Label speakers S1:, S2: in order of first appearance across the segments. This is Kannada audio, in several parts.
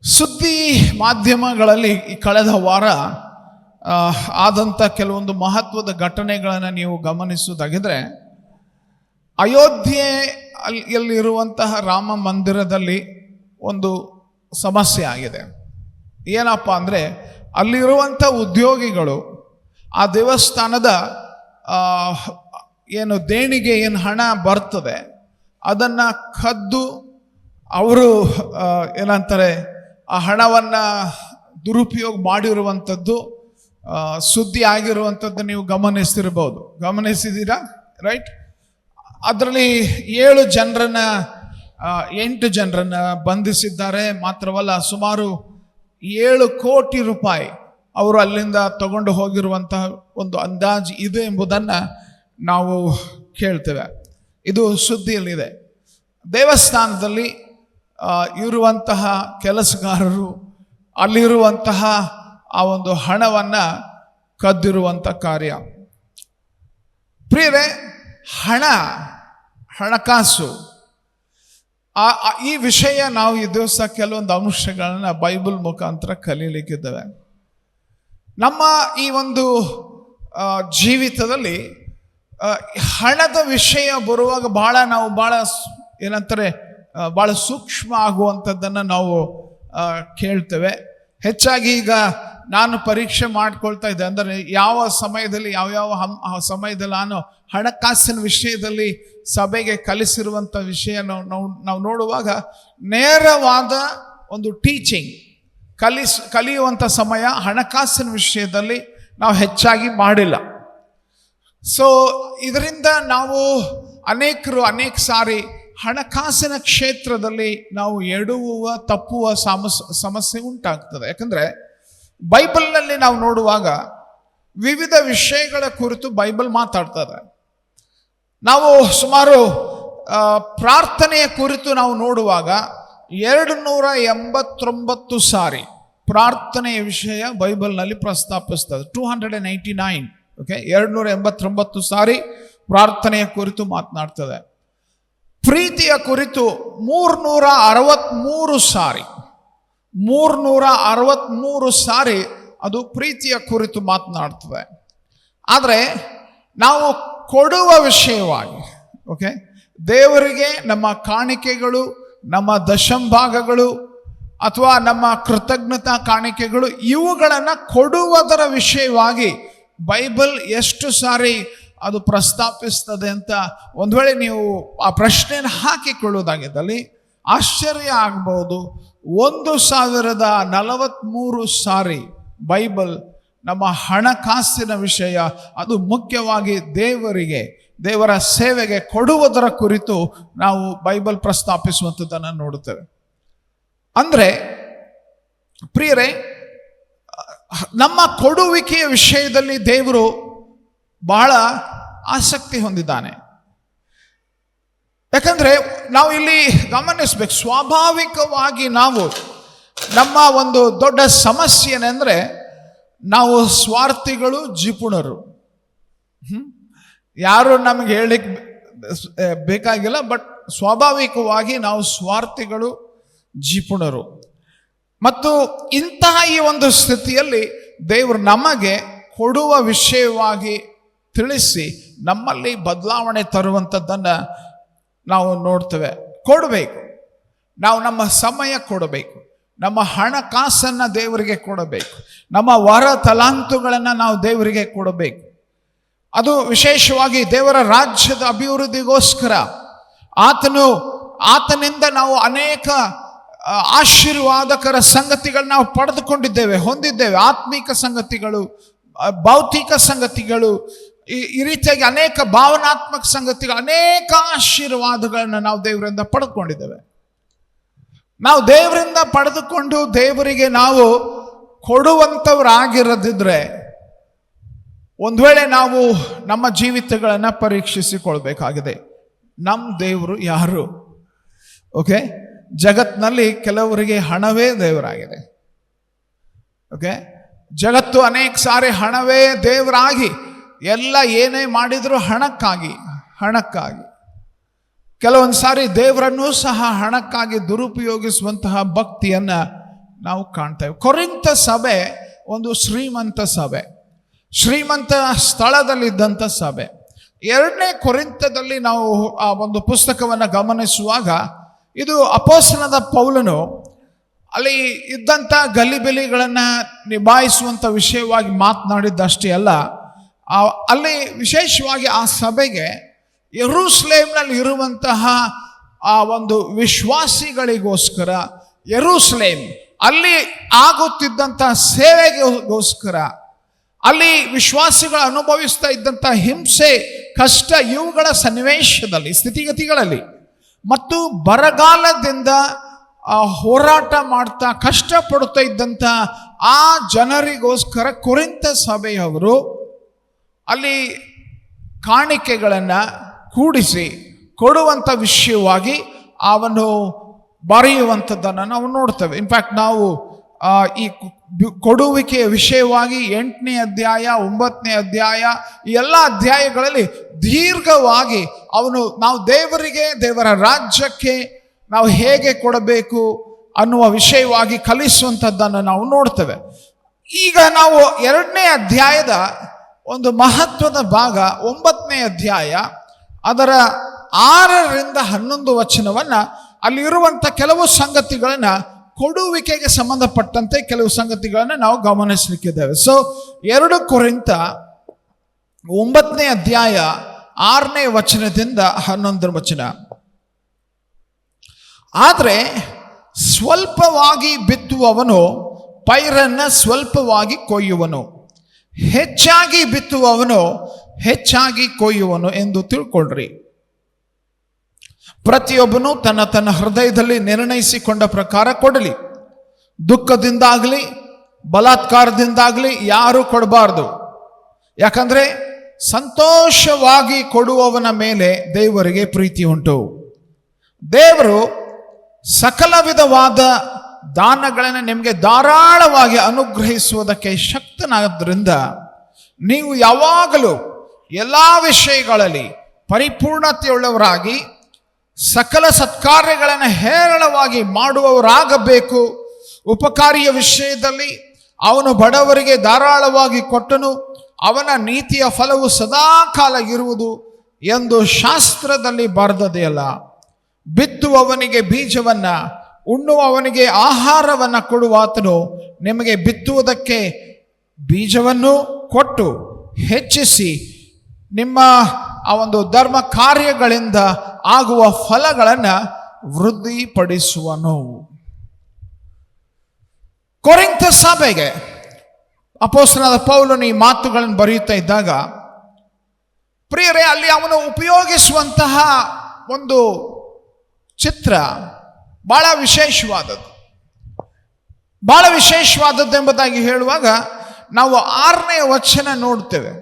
S1: ಸುದ್ದಿ ಮಾಧ್ಯಮಗಳಲ್ಲಿ ಈ ಕಳೆದ ವಾರ ಆದಂಥ ಕೆಲವೊಂದು ಮಹತ್ವದ ಘಟನೆಗಳನ್ನು ನೀವು ಗಮನಿಸುವುದಾಗಿದ್ರೆ, ಅಯೋಧ್ಯೆಯಲ್ಲಿರುವಂತಹ ರಾಮ ಮಂದಿರದಲ್ಲಿ ಒಂದು ಸಮಸ್ಯೆ ಆಗಿದೆ. ಏನಪ್ಪ ಅಂದರೆ, ಅಲ್ಲಿರುವಂಥ ಉದ್ಯೋಗಿಗಳು ಆ ದೇವಸ್ಥಾನದ ಏನು ದೇಣಿಗೆ ಏನು ಹಣ ಬರ್ತದೆ ಅದನ್ನು ಕದ್ದು ಅವರು ಏನಂತಾರೆ ಆ ಹಣವನ್ನು ದುರುಪಯೋಗ ಮಾಡಿರುವಂಥದ್ದು ಸುದ್ದಿ ಆಗಿರುವಂಥದ್ದು ನೀವು ಗಮನಿಸಿದ್ದೀರಾ, ರೈಟ್? ಅದರಲ್ಲಿ 8 ಜನರನ್ನ ಬಂಧಿಸಿದ್ದಾರೆ. ಮಾತ್ರವಲ್ಲ, ಸುಮಾರು 7 ಕೋಟಿ ರೂಪಾಯಿ ಅವರು ಅಲ್ಲಿಂದ ತಗೊಂಡು ಹೋಗಿರುವಂತಹ ಒಂದು ಅಂದಾಜು ಇದೆ ಎಂಬುದನ್ನು ನಾವು ಕೇಳ್ತೇವೆ. ಇದು ಸುದ್ದಿಯಲ್ಲಿದೆ. ದೇವಸ್ಥಾನದಲ್ಲಿ ಇರುವಂತಹ ಕೆಲಸಗಾರರು ಅಲ್ಲಿರುವಂತಹ ಆ ಒಂದು ಹಣವನ್ನು ಕದ್ದಿರುವಂಥ ಕಾರ್ಯ. ಪ್ರಿಯರೇ, ಹಣಕಾಸು ಈ ವಿಷಯ ನಾವು ಈ ದಿವಸ ಕೆಲವೊಂದು ಅಂಶಗಳನ್ನು ಬೈಬಲ್ ಮುಖಾಂತರ ಕಲೀಲಿಕ್ಕಿದ್ದೇವೆ. ನಮ್ಮ ಈ ಒಂದು ಜೀವಿತದಲ್ಲಿ ಹಣದ ವಿಷಯ ಬರುವಾಗ ನಾವು ಭಾಳ ಸೂಕ್ಷ್ಮ ಆಗುವಂಥದ್ದನ್ನು ನಾವು ಕೇಳ್ತೇವೆ. ಹೆಚ್ಚಾಗಿ ಈಗ ನಾನು ಪರೀಕ್ಷೆ ಮಾಡ್ಕೊಳ್ತಾ ಇದ್ದೆ, ಅಂದರೆ ಯಾವ ಸಮಯದಲ್ಲಿ ಸಮಯದಲ್ಲಿ ನಾನು ಹಣಕಾಸಿನ ವಿಷಯದಲ್ಲಿ ಸಭೆಗೆ ಕಲಿಸಿರುವಂಥ ವಿಷಯ ನಾವು ನೋಡುವಾಗ ನೇರವಾದ ಒಂದು ಟೀಚಿಂಗ್ ಕಲಿಯುವಂಥ ಸಮಯ ಹಣಕಾಸಿನ ವಿಷಯದಲ್ಲಿ ನಾವು ಹೆಚ್ಚಾಗಿ ಮಾಡಿಲ್ಲ. ಸೊ ಇದರಿಂದ ನಾವು ಅನೇಕ ಸಾರಿ ಹಣಕಾಸಿನ ಕ್ಷೇತ್ರದಲ್ಲಿ ನಾವು ತಪ್ಪುವ ಸಮಸ್ಯೆ ಉಂಟಾಗ್ತದೆ. ಯಾಕಂದರೆ ಬೈಬಲ್ನಲ್ಲಿ ನಾವು ನೋಡುವಾಗ ವಿವಿಧ ವಿಷಯಗಳ ಕುರಿತು ಬೈಬಲ್ ಮಾತಾಡ್ತದೆ. ನಾವು ಸುಮಾರು ಪ್ರಾರ್ಥನೆಯ ಕುರಿತು ನಾವು ನೋಡುವಾಗ 289 ಸಾರಿ ಪ್ರಾರ್ಥನೆಯ ವಿಷಯ ಬೈಬಲ್ನಲ್ಲಿ ಪ್ರಸ್ತಾಪಿಸ್ತದೆ. 299, ಓಕೆ, 289 ಸಾರಿ ಪ್ರಾರ್ಥನೆಯ ಕುರಿತು ಮಾತನಾಡ್ತದೆ. ಪ್ರೀತಿಯ ಕುರಿತು 363 ಸಾರಿ ಅದು ಪ್ರೀತಿಯ ಕುರಿತು ಮಾತನಾಡ್ತದೆ. ಆದರೆ ನಾವು ಕೊಡುವ ವಿಷಯವಾಗಿ, ಓಕೆ, ದೇವರಿಗೆ ನಮ್ಮ ಕಾಣಿಕೆಗಳು, ನಮ್ಮ ದಶಂಭಾಗಗಳು ಅಥವಾ ನಮ್ಮ ಕೃತಜ್ಞತಾ ಕಾಣಿಕೆಗಳು, ಇವುಗಳನ್ನು ಕೊಡುವುದರ ವಿಷಯವಾಗಿ ಬೈಬಲ್ ಎಷ್ಟು ಸಾರಿ ಅದು ಪ್ರಸ್ತಾಪಿಸ್ತದೆ ಅಂತ ಒಂದು ವೇಳೆ ನೀವು ಆ ಪ್ರಶ್ನೆಯನ್ನು ಹಾಕಿಕೊಳ್ಳುವುದಾಗಿದ್ದಲ್ಲಿ ಆಶ್ಚರ್ಯ ಆಗ್ಬೋದು. 1043 ಸಾರಿ ಬೈಬಲ್ ನಮ್ಮ ಹಣಕಾಸಿನ ವಿಷಯ, ಅದು ಮುಖ್ಯವಾಗಿ ದೇವರ ಸೇವೆಗೆ ಕೊಡುವುದರ ಕುರಿತು ನಾವು ಬೈಬಲ್ ಪ್ರಸ್ತಾಪಿಸುವಂಥದ್ದನ್ನು ನೋಡುತ್ತೇವೆ. ಅಂದರೆ ಪ್ರಿಯರೇ, ನಮ್ಮ ಕೊಡುವಿಕೆಯ ವಿಷಯದಲ್ಲಿ ದೇವರು ಬಹಳ ಆಸಕ್ತಿ ಹೊಂದಿದ್ದಾನೆ. ಯಾಕಂದರೆ ನಾವು ಇಲ್ಲಿ ಗಮನಿಸಬೇಕು, ಸ್ವಾಭಾವಿಕವಾಗಿ ನಮ್ಮ ಒಂದು ದೊಡ್ಡ ಸಮಸ್ಯೆ ಏನೆಂದರೆ ನಾವು ಸ್ವಾರ್ಥಿಗಳು, ಜಿಪುಣರು. ಯಾರು ನಮಗೆ ಹೇಳಿಕ್ಕೆ ಬೇಕಾಗಿಲ್ಲ, ಬಟ್ ಸ್ವಾಭಾವಿಕವಾಗಿ ನಾವು ಸ್ವಾರ್ಥಿಗಳು, ಜಿಪುಣರು. ಮತ್ತು ಇಂತಹ ಈ ಒಂದು ಸ್ಥಿತಿಯಲ್ಲಿ ದೇವರು ನಮಗೆ ಕೊಡುವ ವಿಷಯವಾಗಿ ತಿಳಿಸಿ ನಮ್ಮಲ್ಲಿ ಬದಲಾವಣೆ ತರುವಂಥದ್ದನ್ನು ನಾವು ನೋಡ್ತೇವೆ. ಕೊಡಬೇಕು, ನಾವು ನಮ್ಮ ಸಮಯ ಕೊಡಬೇಕು, ನಮ್ಮ ಹಣಕಾಸನ್ನು ದೇವರಿಗೆ ಕೊಡಬೇಕು, ನಮ್ಮ ವರ ತಲಾಂತುಗಳನ್ನು ನಾವು ದೇವರಿಗೆ ಕೊಡಬೇಕು. ಅದು ವಿಶೇಷವಾಗಿ ದೇವರ ರಾಜ್ಯದ ಅಭಿವೃದ್ಧಿಗೋಸ್ಕರ ಆತನಿಂದ ನಾವು ಅನೇಕ ಆಶೀರ್ವಾದಕರ ಸಂಗತಿಗಳು ನಾವು ಹೊಂದಿದ್ದೇವೆ. ಆತ್ಮಿಕ ಸಂಗತಿಗಳು, ಭೌತಿಕ ಸಂಗತಿಗಳು, ಈ ರೀತಿಯಾಗಿ ಅನೇಕ ಭಾವನಾತ್ಮಕ ಸಂಗತಿಗಳು, ಅನೇಕ ಆಶೀರ್ವಾದಗಳನ್ನು ನಾವು ದೇವರಿಂದ ಪಡೆದುಕೊಂಡಿದ್ದೇವೆ. ನಾವು ದೇವರಿಂದ ಪಡೆದುಕೊಂಡು ದೇವರಿಗೆ ನಾವು ಕೊಡುವಂಥವರಾಗಿರದಿದ್ರೆ ಒಂದು ವೇಳೆ ನಾವು ನಮ್ಮ ಜೀವಿತಗಳನ್ನು ಪರೀಕ್ಷಿಸಿಕೊಳ್ಬೇಕಾಗಿದೆ. ನಮ್ಮ ದೇವರು ಯಾರು? ಓಕೆ, ಜಗತ್ತಿನಲ್ಲಿ ಕೆಲವರಿಗೆ ಹಣವೇ ದೇವರಾಗಿದೆ. ಓಕೆ, ಜಗತ್ತು ಅನೇಕ ಸಾರಿ ಹಣವೇ ದೇವರಾಗಿ ಎಲ್ಲ ಏನೇ ಮಾಡಿದರೂ ಹಣಕ್ಕಾಗಿ ಕೆಲವೊಂದು ಸಾರಿ ದೇವರನ್ನೂ ಸಹ ಹಣಕ್ಕಾಗಿ ದುರುಪಯೋಗಿಸುವಂತಹ ಭಕ್ತಿಯನ್ನು ನಾವು ಕಾಣ್ತೇವೆ. ಕೊರಿಂಥ ಸಭೆ ಒಂದು ಶ್ರೀಮಂತ ಸಭೆ, ಶ್ರೀಮಂತ ಸ್ಥಳದಲ್ಲಿದ್ದಂಥ ಸಭೆ. 2ನೇ ಕೊರಿಂಥದಲ್ಲಿ ನಾವು ಆ ಒಂದು ಪುಸ್ತಕವನ್ನು ಗಮನಿಸುವಾಗ ಇದು ಅಪೊಸ್ತಲನಾದ ಪೌಲನು ಅಲ್ಲಿ ಇದ್ದಂಥ ಗಲಿಬಿಲಿಗಳನ್ನು ನಿಭಾಯಿಸುವಂಥ ವಿಷಯವಾಗಿ ಮಾತನಾಡಿದ್ದಷ್ಟೇ ಅಲ್ಲ, ಅಲ್ಲಿ ವಿಶೇಷವಾಗಿ ಆ ಸಭೆಗೆ ಯೆರೂಸಲೇಮಿನಲ್ಲಿ ಇರುವಂತಹ ಆ ಒಂದು ವಿಶ್ವಾಸಿಗಳಿಗೋಸ್ಕರ, ಯೆರೂಸಲೇಮ್ ಅಲ್ಲಿ ಆಗುತ್ತಿದ್ದಂಥ ಸೇವೆಗೋಸ್ಕರ, ಅಲ್ಲಿ ವಿಶ್ವಾಸಿಗಳು ಅನುಭವಿಸ್ತಾ ಇದ್ದಂಥ ಹಿಂಸೆ, ಕಷ್ಟ, ಇವುಗಳ ಸನ್ನಿವೇಶದಲ್ಲಿ, ಸ್ಥಿತಿಗತಿಗಳಲ್ಲಿ ಮತ್ತು ಬರಗಾಲದಿಂದ ಹೋರಾಟ ಮಾಡ್ತಾ ಕಷ್ಟಪಡುತ್ತಾ ಇದ್ದಂಥ ಆ ಜನರಿಗೋಸ್ಕರ ಕೊರಿಂಥ ಸಭೆಯವರು ಅಲ್ಲಿ ಕಾಣಿಕೆಗಳನ್ನು ಕೂಡಿಸಿ ಕೊಡುವಂಥ ವಿಷಯವಾಗಿ ಅವನು ಬರೆಯುವಂಥದ್ದನ್ನು ನಾವು ನೋಡ್ತೇವೆ. ಇನ್ಫ್ಯಾಕ್ಟ್ ನಾವು ಈ ಕೊಡುವಿಕೆಯ ವಿಷಯವಾಗಿ 8ನೇ ಅಧ್ಯಾಯ, 9ನೇ ಅಧ್ಯಾಯ, ಈ ಎಲ್ಲ ಅಧ್ಯಾಯಗಳಲ್ಲಿ ದೀರ್ಘವಾಗಿ ಅವನು ನಾವು ದೇವರಿಗೆ, ದೇವರ ರಾಜ್ಯಕ್ಕೆ ನಾವು ಹೇಗೆ ಕೊಡಬೇಕು ಅನ್ನುವ ವಿಷಯವಾಗಿ ಕಲಿಸುವಂಥದ್ದನ್ನು ನಾವು ನೋಡ್ತೇವೆ. ಈಗ ನಾವು 2ನೇ ಅಧ್ಯಾಯದ ಒಂದು ಮಹತ್ವದ ಭಾಗ 9ನೇ ಅಧ್ಯಾಯ ಅದರ 6ರಿಂದ 11 ವಚನವನ್ನು ಅಲ್ಲಿರುವಂಥ ಕೆಲವು ಸಂಗತಿಗಳನ್ನು, ಕೊಡುವಿಕೆಗೆ ಸಂಬಂಧಪಟ್ಟಂತೆ ಕೆಲವು ಸಂಗತಿಗಳನ್ನು ನಾವು ಗಮನಿಸಲಿಕ್ಕಿದ್ದೇವೆ. ಸೊ 2 ಕೊರಿಂಥ 9ನೇ ಅಧ್ಯಾಯ 6ನೇ ವಚನದಿಂದ 11 ವಚನ. ಆದರೆ ಸ್ವಲ್ಪವಾಗಿ ಬಿತ್ತುವವನು ಪೈರನ್ನು ಸ್ವಲ್ಪವಾಗಿ ಕೊಯ್ಯುವನು, ಹೆಚ್ಚಾಗಿ ಬಿತ್ತುವವನು ಹೆಚ್ಚಾಗಿ ಕೊಯ್ಯುವನು ಎಂದು ತಿಳ್ಕೊಳ್ರಿ. ಪ್ರತಿಯೊಬ್ಬನು ತನ್ನ ತನ್ನ ಹೃದಯದಲ್ಲಿ ನಿರ್ಣಯಿಸಿಕೊಂಡ ಪ್ರಕಾರ ಕೊಡಲಿ. ದುಃಖದಿಂದಾಗಲಿ ಬಲಾತ್ಕಾರದಿಂದಾಗಲಿ ಯಾರು ಕೊಡಬಾರ್ದು. ಯಾಕಂದರೆ ಸಂತೋಷವಾಗಿ ಕೊಡುವವನ ಮೇಲೆ ದೇವರಿಗೆ ಪ್ರೀತಿ ಉಂಟು. ದೇವರು ಸಕಲ ವಿಧವಾದ ದಾನಗಳನ್ನು ನಿಮಗೆ ಧಾರಾಳವಾಗಿ ಅನುಗ್ರಹಿಸುವುದಕ್ಕೆ ಶಕ್ತನಾದ್ದರಿಂದ ನೀವು ಯಾವಾಗಲೂ ಎಲ್ಲ ವಿಷಯಗಳಲ್ಲಿ ಪರಿಪೂರ್ಣತೆಯುಳ್ಳವರಾಗಿ ಸಕಲ ಸತ್ಕಾರ್ಯಗಳನ್ನು ಹೇರಳವಾಗಿ ಮಾಡುವವರಾಗಬೇಕು. ಉಪಕಾರಿಯ ವಿಷಯದಲ್ಲಿ ಅವನು ಬಡವರಿಗೆ ಧಾರಾಳವಾಗಿ ಕೊಟ್ಟನು, ಅವನ ನೀತಿಯ ಫಲವು ಸದಾಕಾಲ ಇರುವುದು ಎಂದು ಶಾಸ್ತ್ರದಲ್ಲಿ ಬರೆದದೆಯಲ್ಲ. ಬಿತ್ತುವವನಿಗೆ ಬೀಜವನ್ನು, ಉಣ್ಣುವವನಿಗೆ ಆಹಾರವನ್ನು ಕೊಡುವಾತನು ನಿಮಗೆ ಬಿತ್ತುವುದಕ್ಕೆ ಬೀಜವನ್ನು ಕೊಟ್ಟು ಹೆಚ್ಚಿಸಿ ನಿಮ್ಮ ಆ ಒಂದು ಧರ್ಮ ಕಾರ್ಯಗಳಿಂದ ಆಗುವ ಫಲಗಳನ್ನು ವೃದ್ಧಿಪಡಿಸುವನು. ಕೊರಿಂಥ ಸಭೆಗೆ ಅಪೊಸ್ತಲನಾದ ಪೌಲನು ಈ ಮಾತುಗಳನ್ನು ಬರೆಯುತ್ತಾ ಇದ್ದಾಗ, ಪ್ರಿಯರೇ, ಅಲ್ಲಿ ಅವನು ಉಪಯೋಗಿಸುವಂತಹ ಒಂದು ಚಿತ್ರ ಬಹಳ ವಿಶೇಷವಾದದ್ದು. ಬಹಳ ವಿಶೇಷವಾದದ್ದು ಎಂಬುದಾಗಿ ಹೇಳುವಾಗ ನಾವು 6ನೇ ವಚನ ನೋಡ್ತೇವೆ.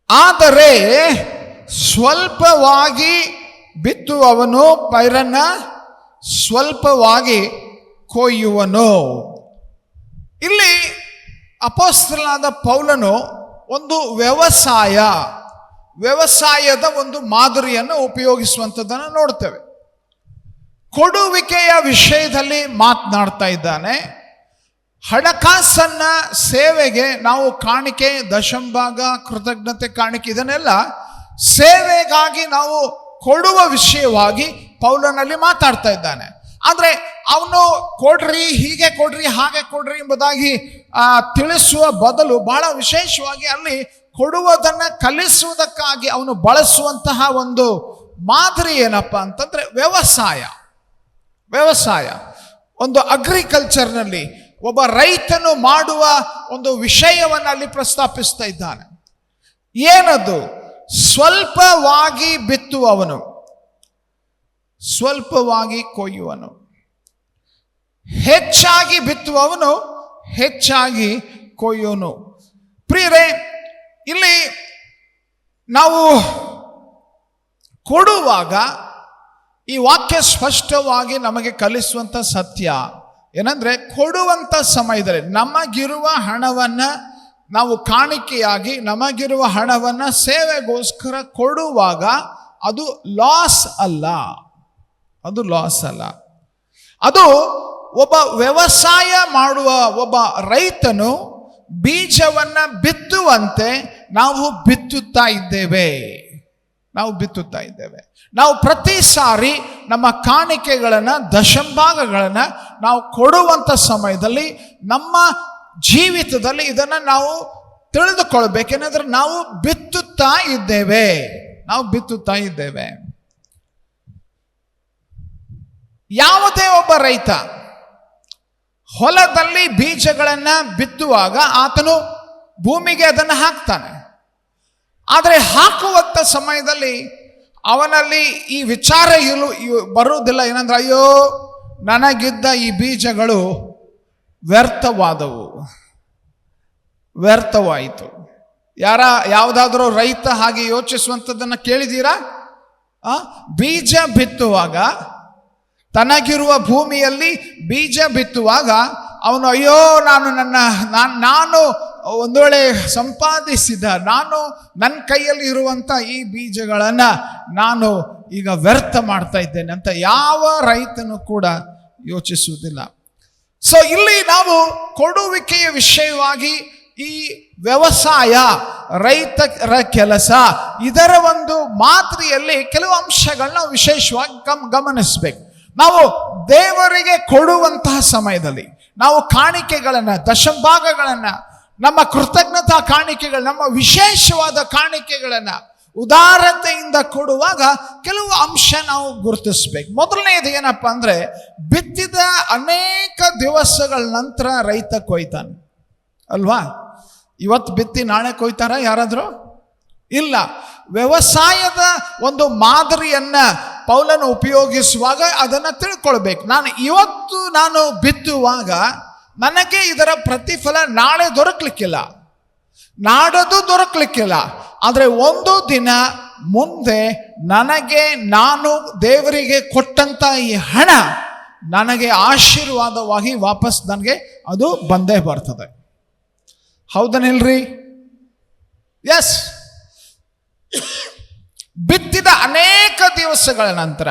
S1: ಆದರೆ ಸ್ವಲ್ಪವಾಗಿ ಬಿತ್ತುವವನು ಪೈರನ್ನ ಸ್ವಲ್ಪವಾಗಿ ಕೊಯ್ಯುವನು. ಇಲ್ಲಿ ಅಪೊಸ್ತಲನಾದ ಪೌಲನು ಒಂದು ವ್ಯವಸಾಯದ ಒಂದು ಮಾದರಿಯನ್ನು ಉಪಯೋಗಿಸುವಂಥದ್ದನ್ನು ನೋಡ್ತೇವೆ. ಕೊಡುವಿಕೆಯ ವಿಷಯದಲ್ಲಿ ಮಾತನಾಡ್ತಾ ಇದ್ದಾನೆ. ಹಣಕಾಸನ್ನ ಸೇವೆಗೆ ನಾವು ಕಾಣಿಕೆ, ದಶಂಭಾಗ, ಕೃತಜ್ಞತೆ ಕಾಣಿಕೆ, ಇದನ್ನೆಲ್ಲ ಸೇವೆಗಾಗಿ ನಾವು ಕೊಡುವ ವಿಷಯವಾಗಿ ಪೌಲನಲ್ಲಿ ಮಾತಾಡ್ತಾ ಇದ್ದಾನೆ. ಆದರೆ ಅವನು ಕೊಡ್ರಿ, ಹೀಗೆ ಕೊಡ್ರಿ, ಹಾಗೆ ಕೊಡ್ರಿ ಎಂಬುದಾಗಿ ತಿಳಿಸುವ ಬದಲು ಬಹಳ ವಿಶೇಷವಾಗಿ ಅಲ್ಲಿ ಕೊಡುವುದನ್ನು ಕಲಿಸುವುದಕ್ಕಾಗಿ ಅವನು ಬಳಸುವಂತಹ ಒಂದು ಮಾದರಿ ಏನಪ್ಪ ಅಂತಂದ್ರೆ ವ್ಯವಸಾಯ. ಒಂದು ಅಗ್ರಿಕಲ್ಚರ್ನಲ್ಲಿ ಒಬ್ಬ ರೈತನು ಮಾಡುವ ಒಂದು ವಿಷಯವನ್ನು ಅಲ್ಲಿ ಪ್ರಸ್ತಾಪಿಸ್ತಾ ಇದ್ದಾನೆ. ಏನದು? ಸ್ವಲ್ಪವಾಗಿ ಬಿತ್ತುವವನು ಸ್ವಲ್ಪವಾಗಿ ಕೊಯ್ಯುವನು, ಹೆಚ್ಚಾಗಿ ಬಿತ್ತುವವನು ಹೆಚ್ಚಾಗಿ ಕೊಯ್ಯುವನು. ಪ್ರಿಯರೇ, ಇಲ್ಲಿ ನಾವು ಕೊಡುವಾಗ ಈ ವಾಕ್ಯ ಸ್ಪಷ್ಟವಾಗಿ ನಮಗೆ ಕಲಿಸುವಂಥ ಸತ್ಯ ಏನಂದ್ರೆ, ಕೊಡುವಂಥ ಸಮಯದಲ್ಲಿ ನಮಗಿರುವ ಹಣವನ್ನು ನಾವು ಕಾಣಿಕೆಯಾಗಿ, ನಮಗಿರುವ ಹಣವನ್ನು ಸೇವೆಗೋಸ್ಕರ ಕೊಡುವಾಗ ಅದು ಲಾಸ್ ಅಲ್ಲ. ಅದು ಒಬ್ಬ ವ್ಯವಸಾಯ ಮಾಡುವ ಒಬ್ಬ ರೈತನು ಬೀಜವನ್ನ ಬಿತ್ತುವಂತೆ ನಾವು ಬಿತ್ತುತ್ತಾ ಇದ್ದೇವೆ. ನಾವು ಪ್ರತಿ ಸಾರಿ ನಮ್ಮ ಕಾಣಿಕೆಗಳನ್ನು, ದಶಂಭಾಗಗಳನ್ನು ನಾವು ಕೊಡುವಂಥ ಸಮಯದಲ್ಲಿ ನಮ್ಮ ಜೀವಿತದಲ್ಲಿ ಇದನ್ನು ನಾವು ತಿಳಿದುಕೊಳ್ಬೇಕೆಂದ್ರೆ ನಾವು ಬಿತ್ತುತ್ತಾ ಇದ್ದೇವೆ. ಯಾವುದೇ ಒಬ್ಬ ರೈತ ಹೊಲದಲ್ಲಿ ಬೀಜಗಳನ್ನು ಬಿತ್ತುವಾಗ ಆತನು ಭೂಮಿಗೆ ಅದನ್ನು ಹಾಕ್ತಾನೆ. ಆದರೆ ಹಾಕುವಂಥ ಸಮಯದಲ್ಲಿ ಅವನಲ್ಲಿ ಈ ವಿಚಾರ ಬರುವುದಿಲ್ಲ. ಏನಂದ್ರೆ, ಅಯ್ಯೋ, ನನಗಿದ್ದ ಈ ಬೀಜಗಳು ವ್ಯರ್ಥವಾಯಿತು. ಯಾವುದಾದ್ರೂ ರೈತ ಹಾಗೆ ಯೋಚಿಸುವಂಥದ್ದನ್ನು ಕೇಳಿದ್ದೀರಾ? ಬೀಜ ಬಿತ್ತುವಾಗ, ತನಗಿರುವ ಭೂಮಿಯಲ್ಲಿ ಬೀಜ ಬಿತ್ತುವಾಗ ಅವನು, ಅಯ್ಯೋ, ನಾನು ಒಂದು ವೇಳೆ ಸಂಪಾದಿಸಿದ, ನನ್ನ ಕೈಯಲ್ಲಿ ಇರುವಂಥ ಈ ಬೀಜಗಳನ್ನು ನಾನು ಈಗ ವ್ಯರ್ಥ ಮಾಡ್ತಾ ಇದ್ದೇನೆ ಅಂತ ಯಾವ ರೈತನು ಕೂಡ ಯೋಚಿಸುವುದಿಲ್ಲ. ಸೊ ಇಲ್ಲಿ ನಾವು ಕೊಡುವಿಕೆಯ ವಿಷಯವಾಗಿ ಈ ವ್ಯವಸಾಯ, ರೈತರ ಕೆಲಸ, ಇದರ ಒಂದು ಮಾದರಿಯಲ್ಲಿ ಕೆಲವು ಅಂಶಗಳನ್ನ ನಾವು ವಿಶೇಷವಾಗಿ ಗಮನಿಸಬೇಕು. ನಾವು ದೇವರಿಗೆ ಕೊಡುವಂತಹ ಸಮಯದಲ್ಲಿ ನಾವು ಕಾಣಿಕೆಗಳನ್ನು, ದಶಂಭಾಗಗಳನ್ನು, ನಮ್ಮ ಕೃತಜ್ಞತಾ ಕಾಣಿಕೆಗಳು, ನಮ್ಮ ವಿಶೇಷವಾದ ಕಾಣಿಕೆಗಳನ್ನು ಉದಾರತೆಯಿಂದ ಕೊಡುವಾಗ ಕೆಲವು ಅಂಶ ನಾವು ಗುರುತಿಸ್ಬೇಕು. ಮೊದಲನೇದು ಏನಪ್ಪ ಅಂದರೆ, ಬಿತ್ತಿದ ಅನೇಕ ದಿವಸಗಳ ನಂತರ ರೈತ ಕೊಯ್ತಾನೆ ಅಲ್ವಾ? ಇವತ್ತು ಬಿತ್ತಿ ನಾಳೆ ಕೊಯ್ತಾರ ಯಾರಾದರೂ? ಇಲ್ಲ. ವ್ಯವಸಾಯದ ಒಂದು ಮಾದರಿಯನ್ನ ಪೌಲನು ಉಪಯೋಗಿಸುವಾಗ ಅದನ್ನು ತಿಳ್ಕೊಳ್ಬೇಕು. ನಾನು ಬಿತ್ತುವಾಗ ನನಗೆ ಇದರ ಪ್ರತಿಫಲ ನಾಳೆ ದೊರಕಲಿಕ್ಕಿಲ್ಲ, ನಾಡದು ದೊರಕಲಿಕ್ಕಿಲ್ಲ. ಆದರೆ ಒಂದು ದಿನ ಮುಂದೆ ನಾನು ದೇವರಿಗೆ ಕೊಟ್ಟಂತ ಈ ಹಣ ನನಗೆ ಆಶೀರ್ವಾದವಾಗಿ ವಾಪಸ್ ನನಗೆ ಅದು ಬಂದೇ ಬರ್ತದೆ. ಹೌದನಿಲ್ರಿ? ಎಸ್. ಬಿತ್ತಿದ ಅನೇಕ ದಿವಸಗಳ ನಂತರ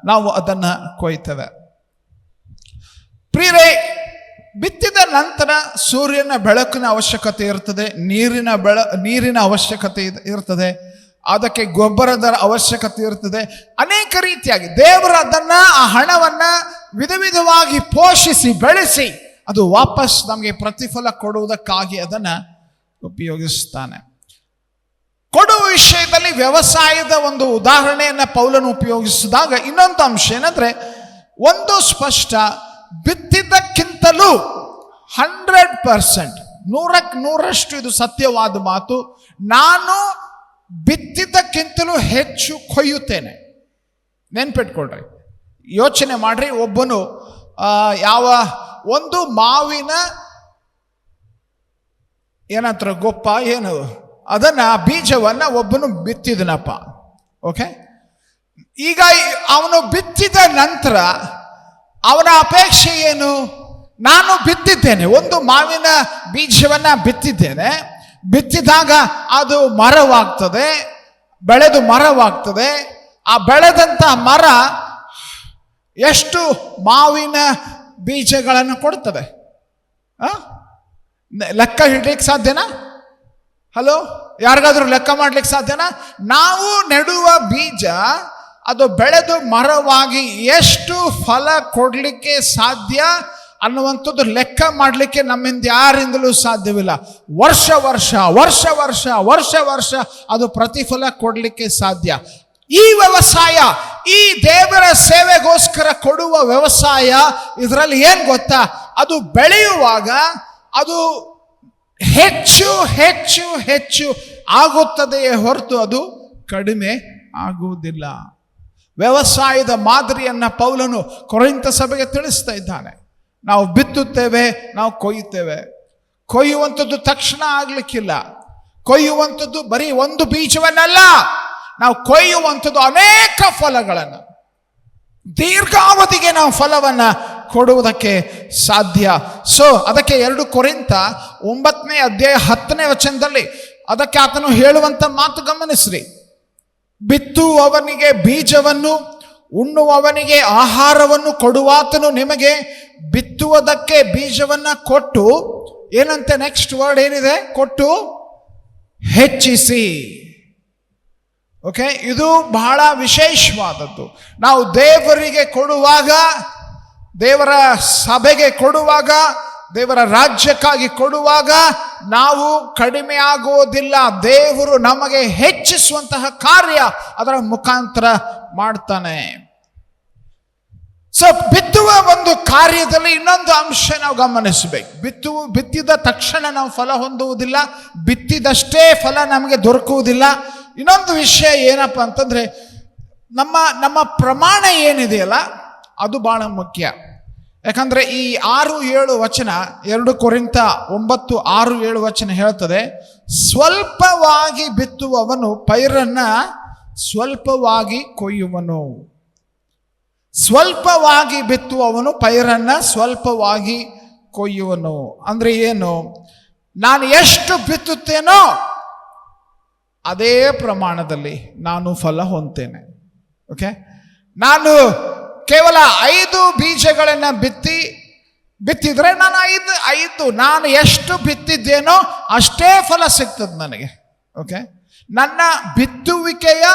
S1: ನಾವು ಅದನ್ನು ಕೊಯ್ತೇವೆ. ಪ್ರಿಯರೇ, ಬಿತ್ತಿದ ನಂತರ ಸೂರ್ಯನ ಬೆಳಕಿನ ಅವಶ್ಯಕತೆ ಇರ್ತದೆ, ನೀರಿನ ಅವಶ್ಯಕತೆ ಇರ್ತದೆ, ಅದಕ್ಕೆ ಗೊಬ್ಬರದ ಅವಶ್ಯಕತೆ ಇರ್ತದೆ. ಅನೇಕ ರೀತಿಯಾಗಿ ದೇವರು ಆ ಹಣವನ್ನ ವಿಧ ವಿಧವಾಗಿ ಪೋಷಿಸಿ ಬೆಳೆಸಿ ಅದು ವಾಪಸ್ ನಮಗೆ ಪ್ರತಿಫಲ ಕೊಡುವುದಕ್ಕಾಗಿ ಅದನ್ನು ಉಪಯೋಗಿಸ್ತಾನೆ. ಕೊಡುವ ವಿಷಯದಲ್ಲಿ ವ್ಯವಸಾಯದ ಒಂದು ಉದಾಹರಣೆಯನ್ನು ಪೌಲನು ಉಪಯೋಗಿಸಿದಾಗ ಇನ್ನೊಂದು ಅಂಶ ಏನಂದ್ರೆ, ಒಂದು ಸ್ಪಷ್ಟ, ಬಿತ್ತಿದ್ದಕ್ಕಿಂತಲೂ 100%, 100% ಇದು ಸತ್ಯವಾದ ಮಾತು. ನಾನು ಬಿತ್ತಿದ್ದಕ್ಕಿಂತಲೂ ಹೆಚ್ಚು ಕೊಯ್ಯುತ್ತೇನೆ. ನೆನ್ಪಿಟ್ಕೊಳ್ರಿ, ಯೋಚನೆ ಮಾಡ್ರಿ. ಒಬ್ಬನು ಒಂದು ಮಾವಿನ ಏನಂತಾರೆ ಗೊಪ್ಪ ಏನು ಅದನ್ನ ಬೀಜವನ್ನ ಒಬ್ಬನು ಬಿತ್ತಿದನಪ್ಪ. ಓಕೆ, ಈಗ ಅವನು ಬಿತ್ತಿದ ನಂತರ ಅವನ ಅಪೇಕ್ಷೆ ಏನು? ನಾನು ಬಿತ್ತಿದ್ದೇನೆ, ಒಂದು ಮಾವಿನ ಬೀಜವನ್ನ ಬಿತ್ತಿದ್ದೇನೆ, ಬಿತ್ತಿದಾಗ ಅದು ಮರವಾಗ್ತದೆ, ಬೆಳೆದು ಮರವಾಗ್ತದೆ. ಆ ಬೆಳೆದಂತ ಮರ ಎಷ್ಟು ಮಾವಿನ ಬೀಜಗಳನ್ನು ಕೊಡ್ತದೆ? ಲೆಕ್ಕ ಹಿಡ್ಲಿಕ್ಕೆ ಸಾಧ್ಯನಾ? ಹಲೋ, ಯಾರಿಗಾದ್ರೂ ಲೆಕ್ಕ ಮಾಡ್ಲಿಕ್ಕೆ ಸಾಧ್ಯನಾ? ನಾವು ನೆಡುವ ಬೀಜ ಅದು ಬೆಳೆದು ಮರವಾಗಿ ಎಷ್ಟು ಫಲ ಕೊಡ್ಲಿಕ್ಕೆ ಸಾಧ್ಯ ಅನ್ನುವಂಥದ್ದು ಲೆಕ್ಕ ಮಾಡಲಿಕ್ಕೆ ನಮ್ಮಿಂದ ಯಾರಿಂದಲೂ ಸಾಧ್ಯವಿಲ್ಲ. ವರ್ಷ ವರ್ಷ ಅದು ಪ್ರತಿಫಲ ಕೊಡಲಿಕ್ಕೆ ಸಾಧ್ಯ. ಈ ವ್ಯವಸಾಯ, ಈ ದೇವರ ಸೇವೆಗೋಸ್ಕರ ಕೊಡುವ ವ್ಯವಸಾಯ, ಇದರಲ್ಲಿ ಏನ್ ಗೊತ್ತಾ, ಅದು ಬೆಳೆಯುವಾಗ ಅದು ಹೆಚ್ಚು ಹೆಚ್ಚು ಹೆಚ್ಚು ಆಗುತ್ತದೆಯೇ ಹೊರತು ಅದು ಕಡಿಮೆ ಆಗುವುದಿಲ್ಲ. ವ್ಯವಸಾಯದ ಮಾದರಿಯನ್ನ ಪೌಲನು ಕೊರಿಂಥ ಸಭೆಗೆ ತಿಳಿಸ್ತಾ ಇದ್ದಾನೆ. ನಾವು ಬಿತ್ತುತ್ತೇವೆ, ನಾವು ಕೊಯ್ಯುತ್ತೇವೆ. ಕೊಯ್ಯುವಂಥದ್ದು ತಕ್ಷಣ ಆಗ್ಲಿಕ್ಕಿಲ್ಲ. ಕೊಯ್ಯುವಂಥದ್ದು ಬರೀ ಒಂದು ಬೀಜವನ್ನಲ್ಲ, ನಾವು ಕೊಯ್ಯುವಂಥದ್ದು ಅನೇಕ ಫಲಗಳನ್ನು, ದೀರ್ಘಾವಧಿಗೆ ನಾವು ಫಲವನ್ನ ಕೊಡುವುದಕ್ಕೆ ಸಾಧ್ಯ. ಸೊ ಅದಕ್ಕೆ 2 ಕೊರಿಂಥ 9ನೇ ಅಧ್ಯಾಯ 10ನೇ ವಚನದಲ್ಲಿ ಅದಕ್ಕೆ ಆತನು ಹೇಳುವಂತ ಮಾತು ಗಮನಿಸ್ರಿ. ಬಿತ್ತುವವನಿಗೆ ಬೀಜವನ್ನು, ಉಣ್ಣುವವನಿಗೆ ಆಹಾರವನ್ನು ಕೊಡುವಾತನು ನಿಮಗೆ ಬಿತ್ತುವುದಕ್ಕೆ ಬೀಜವನ್ನ ಕೊಟ್ಟು, ಏನಂತೆ ನೆಕ್ಸ್ಟ್ ವರ್ಡ್ ಏನಿದೆ, ಕೊಟ್ಟು ಹೆಚ್ಚಿಸಿ. ಓಕೆ, ಇದು ಬಹಳ ವಿಶೇಷವಾದದ್ದು. ನಾವು ದೇವರಿಗೆ ಕೊಡುವಾಗ, ದೇವರ ಸಭೆಗೆ ಕೊಡುವಾಗ, ದೇವರ ರಾಜ್ಯಕ್ಕಾಗಿ ಕೊಡುವಾಗ ನಾವು ಕಡಿಮೆ ಆಗುವುದಿಲ್ಲ. ದೇವರು ನಮಗೆ ಹೆಚ್ಚಿಸುವಂತಹ ಕಾರ್ಯ ಅದರ ಮುಖಾಂತರ ಮಾಡ್ತಾನೆ. ಸೊ ಬಿತ್ತುವ ಒಂದು ಕಾರ್ಯದಲ್ಲಿ ಇನ್ನೊಂದು ಅಂಶ ನಾವು ಗಮನಿಸಬೇಕು. ಬಿತ್ತಿದ ತಕ್ಷಣ ನಾವು ಫಲ ಹೊಂದುವುದಿಲ್ಲ, ಬಿತ್ತಿದಷ್ಟೇ ಫಲ ನಮಗೆ ದೊರಕುವುದಿಲ್ಲ. ಇನ್ನೊಂದು ವಿಷಯ ಏನಪ್ಪ ಅಂತಂದ್ರೆ, ನಮ್ಮ ಪ್ರಮಾಣ ಏನಿದೆಯಲ್ಲ ಅದು ಬಹಳ ಮುಖ್ಯ. ಯಾಕಂದ್ರೆ ಈ 6-7 ವಚನ, 2 ಕೊರಿಂಥ 9:6-7 ವಚನ ಹೇಳ್ತದೆ, ಸ್ವಲ್ಪವಾಗಿ ಬಿತ್ತುವವನು ಪೈರನ್ನ ಸ್ವಲ್ಪವಾಗಿ ಕೊಯ್ಯುವನು. ಸ್ವಲ್ಪವಾಗಿ ಬಿತ್ತುವವನು ಪೈರನ್ನ ಸ್ವಲ್ಪವಾಗಿ ಕೊಯ್ಯುವನು. ಅಂದ್ರೆ ಏನು? ನಾನು ಎಷ್ಟು ಬಿತ್ತುತ್ತೇನೋ ಅದೇ ಪ್ರಮಾಣದಲ್ಲಿ ನಾನು ಫಲ ಹೊಂದ್ತೇನೆ. ಓಕೆ, ನಾನು ಕೇವಲ 5 ಬೀಜಗಳನ್ನ ಬಿತ್ತಿದ್ರೆ ನಾನು ನಾನು ಎಷ್ಟು ಬಿತ್ತಿದ್ದೇನೋ ಅಷ್ಟೇ ಫಲ ಸಿಗ್ತದೆ ನನಗೆ. ಓಕೆ, ನನ್ನ ಬಿತ್ತುವಿಕೆಯ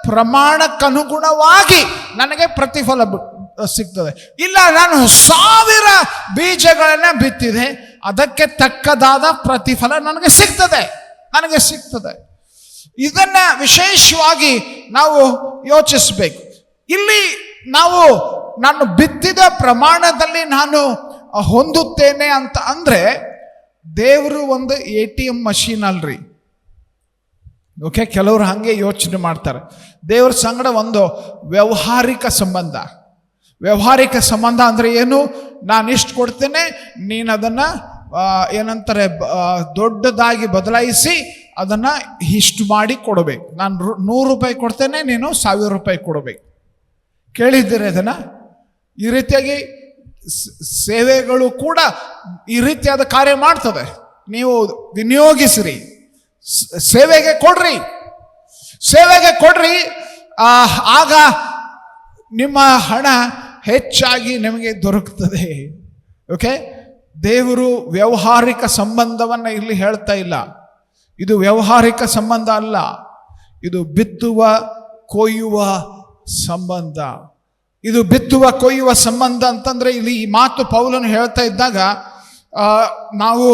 S1: ಪ್ರಮಾಣಕ್ಕನುಗುಣವಾಗಿ ನನಗೆ ಪ್ರತಿಫಲ ಸಿಗ್ತದೆ. ಇಲ್ಲ, ನಾನು 1000 ಬೀಜಗಳನ್ನ ಬಿತ್ತಿದೆ, ಅದಕ್ಕೆ ತಕ್ಕದಾದ ಪ್ರತಿಫಲ ನನಗೆ ಸಿಗ್ತದೆ. ಇದನ್ನ ವಿಶೇಷವಾಗಿ ನಾವು ಯೋಚಿಸಬೇಕು. ಇಲ್ಲಿ ನಾನು ಬಿತ್ತಿದ ಪ್ರಮಾಣದಲ್ಲಿ ನಾನು ಹೊಂದುತ್ತೇನೆ ಅಂತ ಅಂದ್ರೆ, ದೇವರು ಒಂದು ATM ಮಷೀನ್ ಅಲ್ರಿ. ಓಕೆ, ಕೆಲವರು ಹಂಗೆ ಯೋಚನೆ ಮಾಡ್ತಾರೆ. ದೇವರ ಸಂಗಡ ಒಂದು ವ್ಯಾವಹಾರಿಕ ಸಂಬಂಧ ಅಂದ್ರೆ ಏನು? ನಾನು ಇಷ್ಟು ಕೊಡ್ತೇನೆ, ನೀನು ಅದನ್ನ ಏನಂತಾರೆ, ದೊಡ್ಡದಾಗಿ ಬದಲಾಯಿಸಿ ಅದನ್ನ ಇಷ್ಟು ಮಾಡಿ ಕೊಡಬೇಕು. ನಾನು 100 ರೂಪಾಯಿ ಕೊಡ್ತೇನೆ, ನೀನು 1000 ರೂಪಾಯಿ ಕೊಡಬೇಕು. ಕೇಳಿದ್ದೀರಿ ಅದನ್ನ? ಈ ರೀತಿಯಾಗಿ ಸೇವೆಗಳು ಕೂಡ ಈ ರೀತಿಯಾದ ಕಾರ್ಯ ಮಾಡ್ತದೆ. ನೀವು ವಿನಿಯೋಗಿಸ್ರಿ, ಸೇವೆಗೆ ಕೊಡ್ರಿ, ಆಗ ನಿಮ್ಮ ಹಣ ಹೆಚ್ಚಾಗಿ ನಿಮಗೆ ದೊರಕುತ್ತದೆ. ಓಕೆ, ದೇವರು ವ್ಯಾವಹಾರಿಕ ಸಂಬಂಧವನ್ನ ಇಲ್ಲಿ ಹೇಳ್ತಾ ಇಲ್ಲ. ಇದು ವ್ಯಾವಹಾರಿಕ ಸಂಬಂಧ ಅಲ್ಲ, ಇದು ಬಿತ್ತುವ ಕೊಯ್ಯುವ ಸಂಬಂಧ. ಇದು ಬಿತ್ತುವ ಕೊಯ್ಯುವ ಸಂಬಂಧ ಅಂತಂದ್ರೆ, ಇಲ್ಲಿ ಈ ಮಾತು ಪೌಲನು ಹೇಳ್ತಾ ಇದ್ದಾಗ ನಾವು